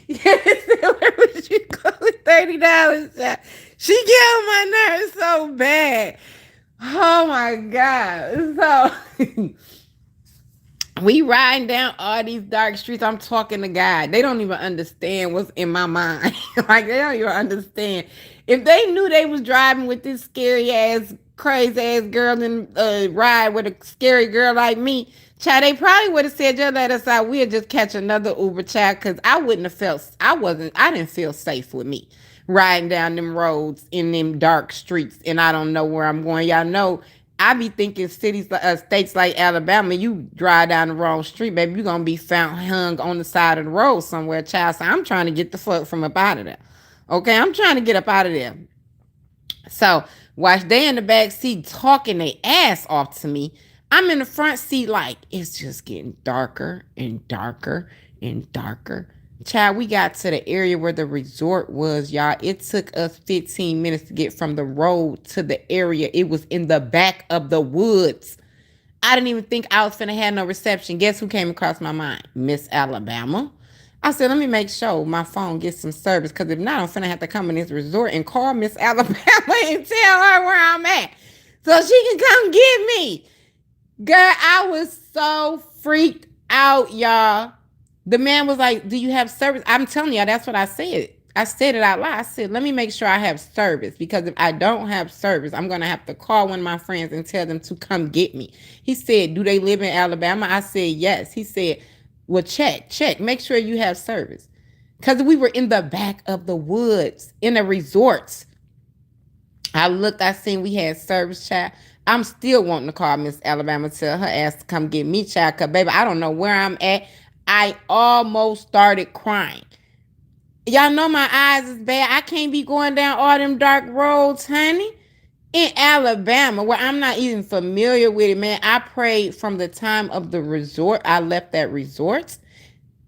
Yes, where would you go with $30? She get on my nerves so bad. Oh my God. So we riding down all these dark streets. I'm talking to God. They don't even understand what's in my mind. Like they don't even understand. If they knew they was driving with this scary ass, crazy ass girl in a ride with a scary girl like me, child, they probably would have said, just let us out. We'll just catch another Uber, child, because I wouldn't have felt, I didn't feel safe with me riding down them roads in them dark streets and I don't know where I'm going. Y'all know I be thinking states like Alabama, you drive down the wrong street, baby, you're gonna be found hung on the side of the road somewhere, child. So I'm trying to get the fuck from up out of there. Okay, I'm trying to get up out of there. So while they in the back seat talking their ass off to me, I'm in the front seat like it's just getting darker and darker and darker. Child, we got to the area where the resort was, y'all. It took us 15 minutes to get from the road to the area. It was in the back of the woods. I didn't even think I was finna have no reception. Guess who came across my mind? Miss Alabama. I said, let me make sure my phone gets some service, because if not, I'm finna have to come in this resort and call Miss Alabama and tell her where I'm at so she can come get me. Girl, I was so freaked out, y'all. The man was like, do you have service? I'm telling y'all, that's what I said. I said it out loud. I said, let me make sure I have service, because if I don't have service, I'm going to have to call one of my friends and tell them to come get me. He said, do they live in Alabama? I said, yes. He said, well, check. Make sure you have service. Because we were in the back of the woods in a resort. I looked, I seen we had service, child. I'm still wanting to call Miss Alabama, tell her ass to come get me, child, because, baby, I don't know where I'm at. I almost started crying. Y'all know my eyes is bad. I can't be going down all them dark roads, honey. In Alabama, where I'm not even familiar with it, man. I prayed from the time of the resort. I left that resort.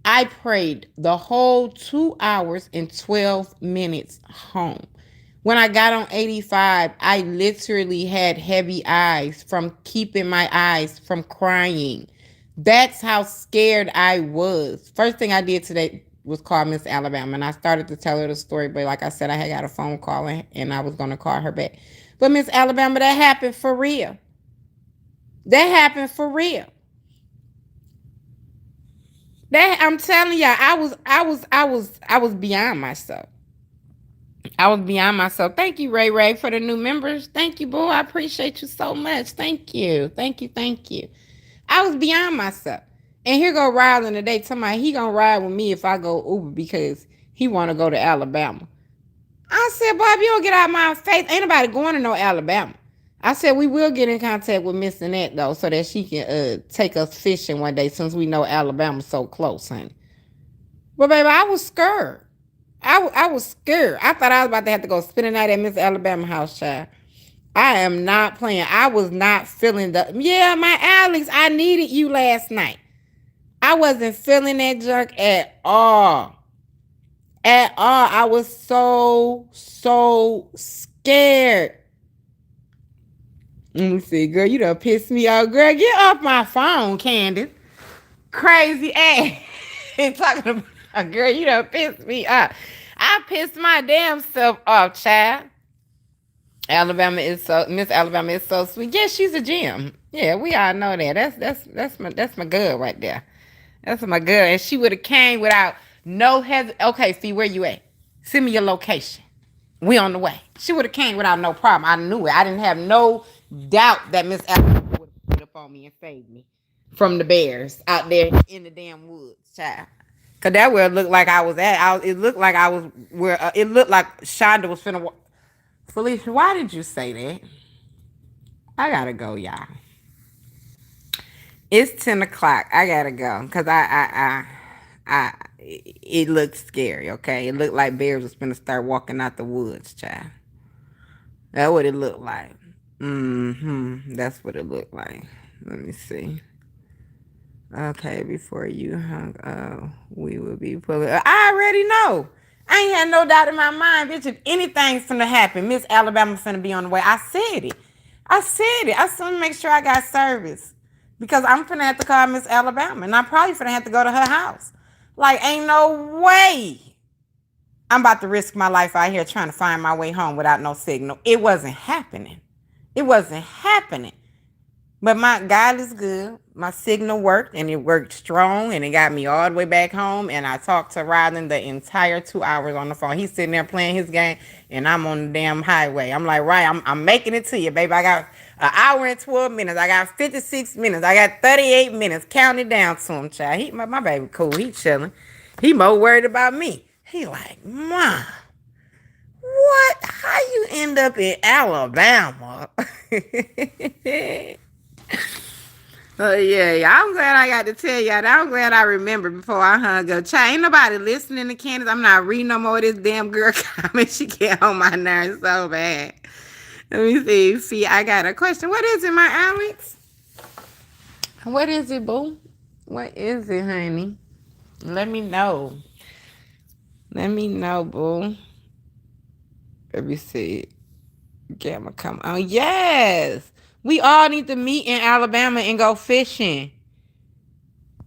I prayed the whole 2 hours and 12 minutes home. When I got on 85, I literally had heavy eyes from keeping my eyes from crying. That's how scared I was. First thing I did today was call Miss Alabama, and I started to tell her the story, but like I said, I had got a phone call and I was going to call her back. But Miss Alabama, that happened for real. That happened for real. That I'm telling y'all, I was beyond myself. I was beyond myself. Thank you, Ray Ray, for the new members. Thank you, boy. I appreciate you so much. Thank you. Thank you. Thank you. I was beyond myself. And here go Rylan today talking about he gonna ride with me if I go Uber because he wanna go to Alabama. I said, Bob, you don't get out of my face. Ain't nobody going to no Alabama. I said we will get in contact with Miss Annette though, so that she can take us fishing one day since we know Alabama's so close, honey. But baby, I was scared. I was scared. I thought I was about to have to go spend the night at Miss Alabama house, child. I am not playing. I was not feeling my Alex, I needed you last night. I wasn't feeling that junk at all. At all. I was so scared. Let me see, girl. You done pissed me off. Girl, get off my phone, Candace. Crazy ass. And talking about, girl, you done pissed me off. I pissed my damn self off, child. Miss Alabama is so sweet. Yeah, she's a gem. Yeah, we all know that. That's my girl right there. That's my girl. And she would have came without no hesitation. Okay, Fee, where you at? Send me your location. We on the way. She would have came without no problem. I knew it. I didn't have no doubt that Miss Alabama would have put up on me and saved me from the bears out there in the damn woods, child. Cause that where it looked like I was at. It looked like I was where. It looked like Shonda was finna. Felicia, why did you say that? I gotta go, y'all. It's 10 o'clock. I gotta go because it looked scary. Okay, it looked like bears was gonna start walking out the woods, child. That's what it looked like. That's what it looked like. Let me see. Okay, before you hung up, we will be pulling. I already know. I ain't had no doubt in my mind, bitch. If anything's finna happen, Miss Alabama finna be on the way. I said it. I said it. I just want to make sure I got service because I'm finna have to call Miss Alabama, and I'm probably finna have to go to her house. Like, ain't no way I'm about to risk my life out here trying to find my way home without no signal. It wasn't happening. It wasn't happening. But my God is good. My signal worked and it worked strong and it got me all the way back home. And I talked to Rylan the entire 2 hours on the phone. He's sitting there playing his game and I'm on the damn highway. I'm like, right, I'm making it to you, baby. I got an hour and 12 minutes. I got 56 minutes. I got 38 minutes. Count it down to him, child. My baby cool. He chilling. He more worried about me. He like, Mom, what? How you end up in Alabama? Oh yeah. I'm glad I got to tell y'all. I'm glad I remembered before I hung up. Child, ain't nobody listening to Candace. I'm not reading no more of this damn girl comment. She get on my nerves so bad. Let me see. See, I got a question. What is it, my Alex? What is it, boo? What is it, honey? Let me know. Let me know, boo. Let me see. Gamma come on. Yes. We all need to meet in Alabama and go fishing.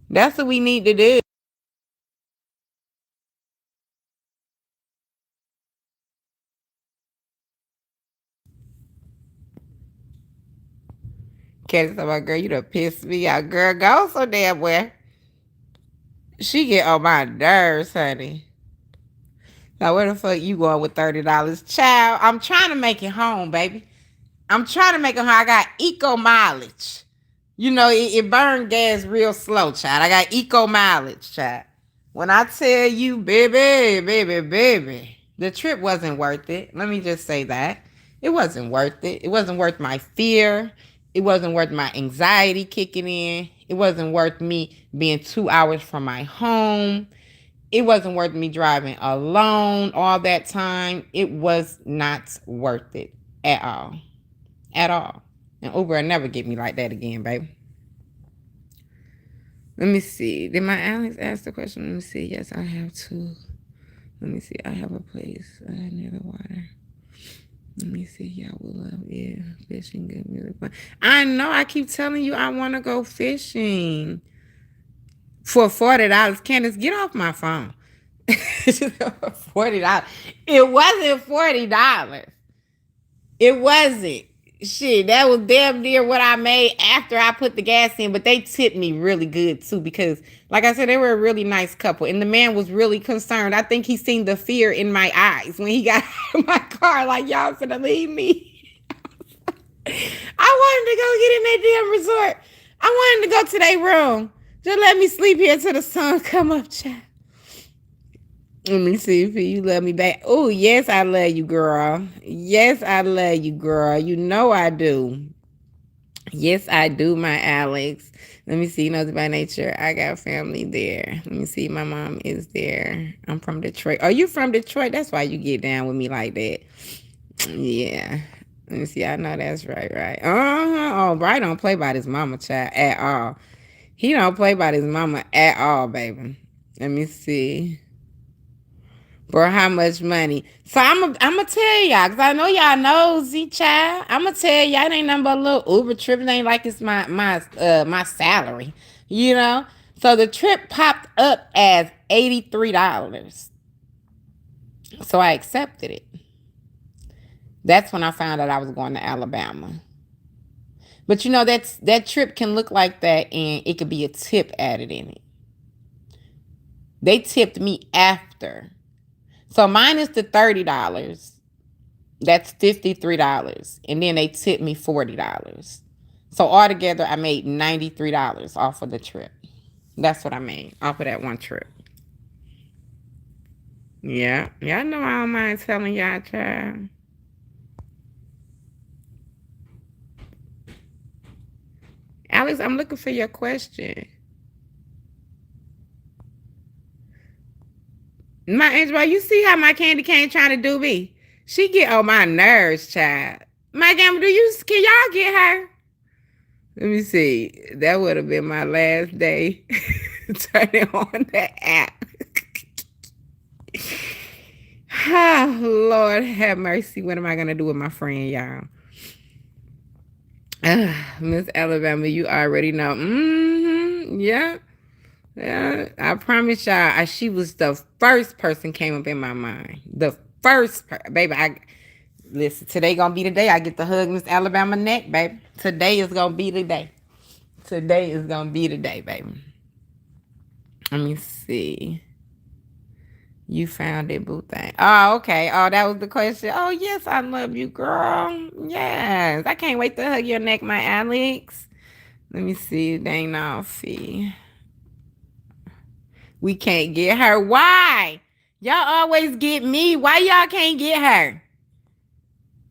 That's what we need to do. Candace, my girl, you done pissed me out. Girl, go so damn well. She get on my nerves, honey. Now, where the fuck you going with $30? Child, I'm trying to make it home, baby. I'm trying to make it home. I got eco mileage. You know, it burn gas real slow, child. I got eco mileage, child. When I tell you, baby, the trip wasn't worth it. Let me just say that. It wasn't worth it. It wasn't worth my fear. It wasn't worth my anxiety kicking in. It wasn't worth me being 2 hours from my home. It wasn't worth me driving alone all that time. It was not worth it at all. At all. And Uber will never get me like that again, baby. Let me see. Did my Alex ask the question? Let me see. Yes, I have two. Let me see. I have a place near the water. Let me see. Y'all will love it. Fishing, good music. I know. I keep telling you I want to go fishing. For $40. Candace, get off my phone. $40. It wasn't $40. It wasn't. Shit, that was damn near what I made after I put the gas in, but they tipped me really good too because, like I said, they were a really nice couple, and the man was really concerned. I think he seen the fear in my eyes when he got out of my car, like, y'all finna leave me. I wanted to go get in that damn resort. I wanted to go to their room. Just let me sleep here till the sun come up, child. Let me see if you love me back. Oh, yes, I love you, girl. Yes, I love you, girl. You know I do. Yes, I do, my Alex. Let me see. Knows by nature. I got family there. Let me see. My mom is there. I'm from Detroit. Are you from Detroit? That's why you get down with me like that. Yeah. Let me see. I know that's right, right. Oh, Brian don't play by his mama, child, at all. He don't play by his mama at all, baby. Let me see. For how much money? So I'm gonna tell y'all, cause I know y'all nosy, child. I'm gonna tell y'all it ain't nothing but a little Uber trip. It ain't like it's my salary, you know. So the trip popped up as $83. So I accepted it. That's when I found out I was going to Alabama. But you know that trip can look like that, and it could be a tip added in it. They tipped me after. So mine is the $30. That's $53. And then they tipped me $40. So altogether I made $93 off of the trip. That's what I made off of that one trip. Yeah. Y'all know I don't mind telling y'all, child. Alex, I'm looking for your question. My Angel, you see how my candy cane trying to do me? She get on my nerves, child. My gamma, can y'all get her? Let me see. That would have been my last day turning on that app. Ah, Lord have mercy. What am I gonna do with my friend, y'all? Miss Alabama, you already know. Yeah. Yeah. I promise y'all, she was the first person came up in my mind. The first baby, listen, today gonna be the day I get to hug Miss Alabama neck, baby. Today is gonna be the day. Today is gonna be the day, baby. Let me see. You found it, boo thing. Oh, okay. Oh, that was the question. Oh, yes, I love you, girl. Yes. I can't wait to hug your neck, my Alex. Let me see. Dang no fee. We can't get her. Why? Y'all always get me. Why y'all can't get her?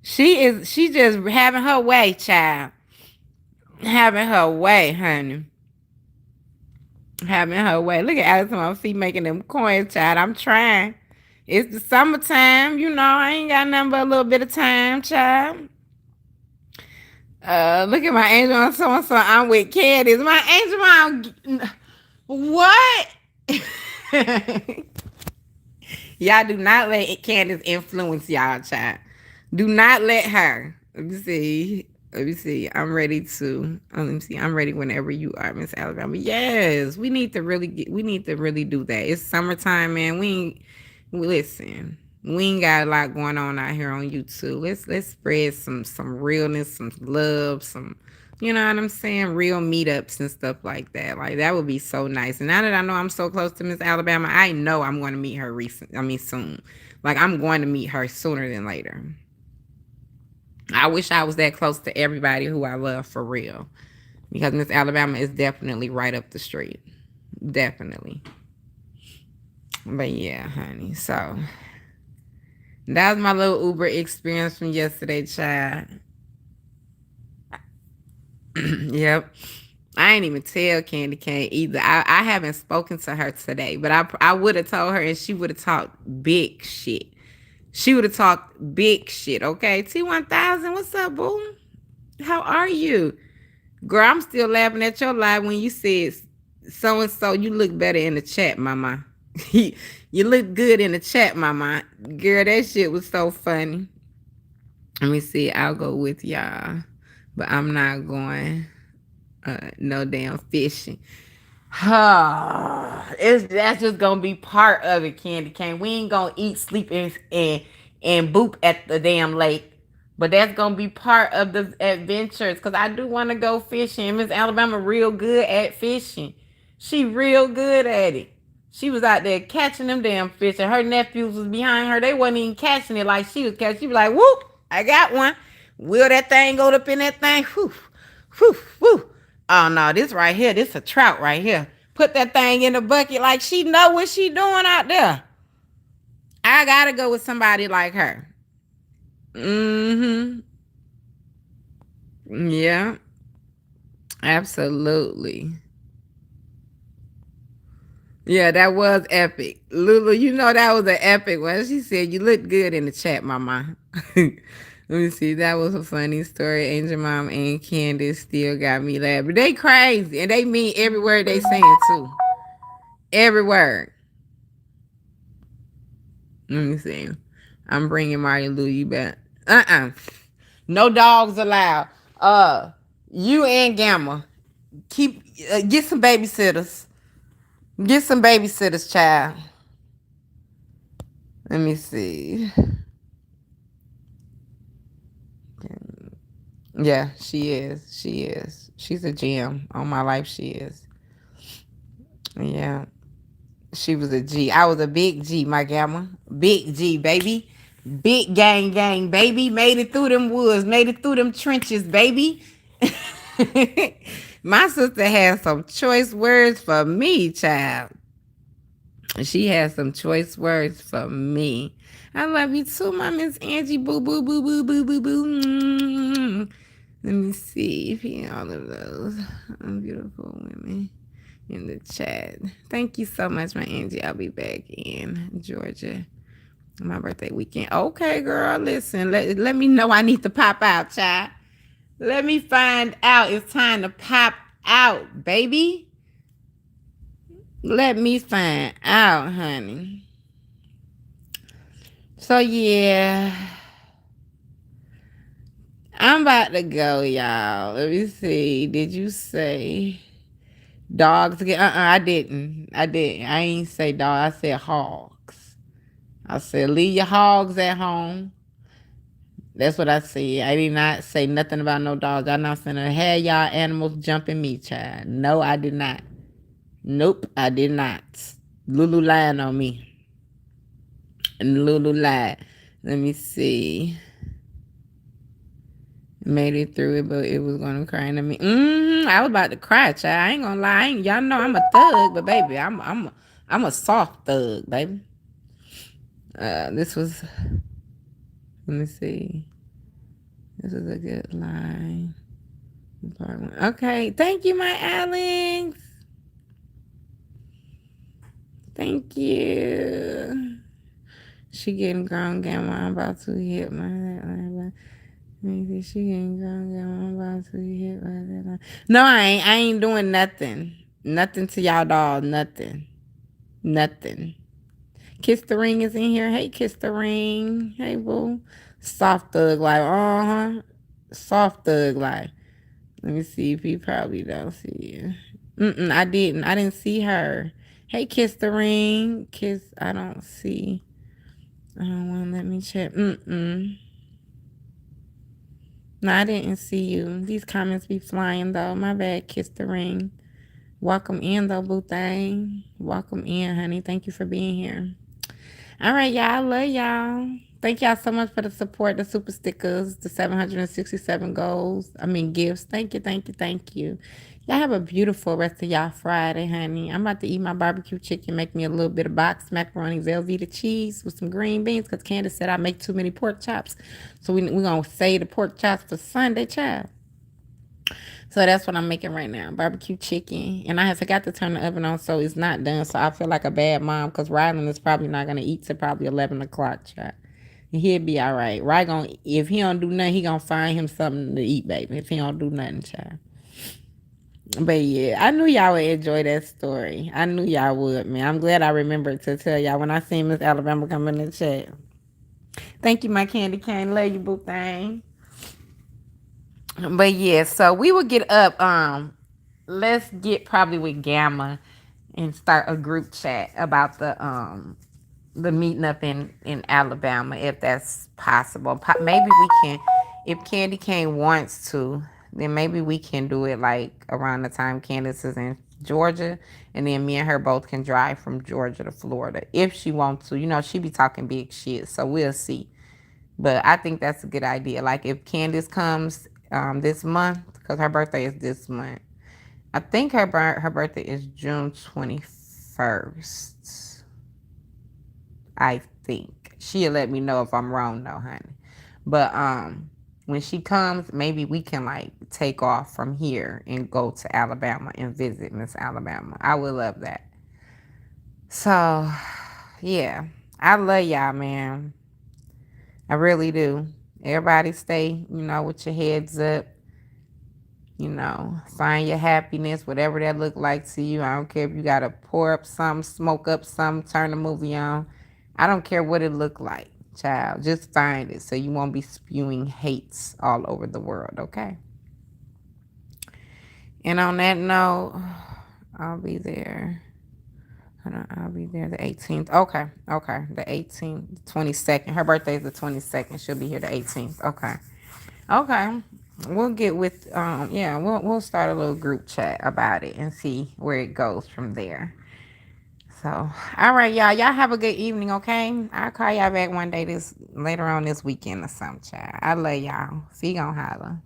She just having her way, child. Having her way, honey. Having her way. Look at Alex on my feet making them coins, child. I'm trying. It's the summertime, you know. I ain't got nothing but a little bit of time, child. Look at my angel on so I'm with Candace. My angel mom. What? Y'all do not let Candace influence y'all, child. Do not let her. Let me see. Let me see. I'm ready to. Let me see. I'm ready whenever you are, Miss Alabama. Yes, we need to really do that. It's summertime, man. Listen. We ain't got a lot going on out here on YouTube. Let's spread some realness, some love, some, you know what I'm saying, real meetups and stuff like that. Like that would be so nice. And now that I know I'm so close to Miss Alabama, I know I'm going to meet her soon. Like I'm going to meet her sooner than later. I wish I was that close to everybody who I love for real. Because Miss Alabama is definitely right up the street. Definitely. But yeah, honey. So that was my little Uber experience from yesterday, child. Yep. I ain't even tell Candy Cane either. I haven't spoken to her today, but I would have told her and she would have talked big shit. She would have talked big shit, okay? T1000, what's up, boo? How are you? Girl, I'm still laughing at your live when you said so-and-so, you look better in the chat, mama. You look good in the chat, mama. Girl, that shit was so funny. Let me see. I'll go with y'all, but I'm not going no damn fishing. That's just gonna be part of it, Candy Cane. We ain't gonna eat, sleep, and boop at the damn lake. But that's gonna be part of the adventures. Cause I do wanna go fishing. Miss Alabama real good at fishing. She real good at it. She was out there catching them damn fish, and her nephews was behind her. They wasn't even catching it like she was catching. She was like, whoop, I got one. Will that thing go up in that thing? Whew, whew, whew. Oh no, this right here, this a trout right here. put that thing in the bucket like she know what she doing out there. I gotta go with somebody like her. Mm-hmm. Yeah, absolutely. Yeah, that was epic. Lulu, you know that was an epic one. She said, "You look good in the chat, mama." Let me see. That was a funny story. Angel Mom and Candace still got me laughing. They crazy. And they mean every word they saying too. Every word. Let me see. I'm bringing Marty Lou back. Uh-uh. No dogs allowed. You and Gamma. Keep get some babysitters. Get some babysitters, child. Let me see. Yeah, she is. She is. She's a gem. On my life, she is. Yeah. She was a G. I was a big G, my gamma. Big G, baby. Big gang, gang, baby. Made it through them woods. Made it through them trenches, baby. My sister has some choice words for me, child. She has some choice words for me. I love you too, my Miss Angie. Boo, boo, boo, boo, boo, boo, boo. Let me see if he all of those beautiful women in the chat. Thank you so much, my Angie. I'll be back in Georgia. My birthday weekend. Okay, girl. Listen, let me know I need to pop out, child. Let me find out it's time to pop out, baby. Let me find out, honey. So yeah, I'm about to go, y'all. Let me see. Did you say dogs again? I didn't. I didn't. I ain't say dog. I said hogs. I said leave your hogs at home. That's what I said. I did not say nothing about no dogs. I'm not saying have y'all animals jumping me, child. No, I did not. Nope, I did not. Lulu lying on me. And Lulu lied. Let me see. Made it through it, but it was gonna cry into me. I was about to cry, child. I ain't gonna lie. Y'all know I'm a thug, but baby, I'm a soft thug, baby. This was. Let me see. This is a good line. Part one. Okay, thank you, my Alex. Thank you. She getting grown, gamma. I'm about to hit my. She getting grown, gamma. I'm about to hit my. No, I ain't. I ain't doing nothing. Nothing to y'all, dog. Nothing. Nothing. Kiss the Ring is in here. Hey, Kiss the Ring. Hey, boo. Soft thug life. Soft thug life. Let me see if he probably don't see you. I didn't. I didn't see her. Hey, Kiss the Ring. Kiss. I don't see. I don't want to let me check. No, I didn't see you. These comments be flying though. My bad. Kiss the Ring. Welcome in though, boo thing. Welcome in, honey. Thank you for being here. All right, y'all. I love y'all. Thank y'all so much for the support, the super stickers, the 767 goals. Gifts. Thank you, thank you, thank you. Y'all have a beautiful rest of y'all Friday, honey. I'm about to eat my barbecue chicken, make me a little bit of boxed macaroni, Velveeta cheese with some green beans, because Candace said I make too many pork chops. So we're going to save the pork chops for Sunday, child. So that's what I'm making right now, barbecue chicken. And I forgot to turn the oven on, so it's not done. So I feel like a bad mom, because Rylan is probably not going to eat till probably 11 o'clock, child. And he'll be all right. If he don't do nothing, he going to find him something to eat, baby. If he don't do nothing, child. But yeah, I knew y'all would enjoy that story. I knew y'all would, man. I'm glad I remembered to tell y'all when I seen Miss Alabama come in the chat. Thank you, my candy cane. Love you, boo thing. But yeah, so we will get up. Let's get probably with Gamma and start a group chat about the meeting up in Alabama, if that's possible. Maybe we can, if Candy Cane wants to, then maybe we can do it like around the time Candace is in Georgia, and then me and her both can drive from Georgia to Florida if she wants to. She be talking big shit, so we'll see. But I think that's a good idea. Like if Candace comes this month, because her birthday is this month, I think her birthday is June 21st. I think she'll let me know if I'm wrong, though, honey. But when she comes, maybe we can like take off from here and go to Alabama and visit Miss Alabama. I would love that. So, yeah, I love y'all, man. I really do. Everybody stay, with your heads up. Find your happiness, whatever that look like to you. I don't care if you gotta pour up some, smoke up some, turn the movie on. I don't care what it look like, child. Just find it so you won't be spewing hates all over the world, okay? And on that note, I'll be there. Hold on, I'll be there the 18th. Okay, okay. The 18th, 22nd. Her birthday is the 22nd. She'll be here the 18th. Okay. Okay. We'll get with yeah, we'll start a little group chat about it and see where it goes from there. So, all right, y'all. Y'all have a good evening, okay? I'll call y'all back one day this later on this weekend or something, child. I love y'all. See you on holla.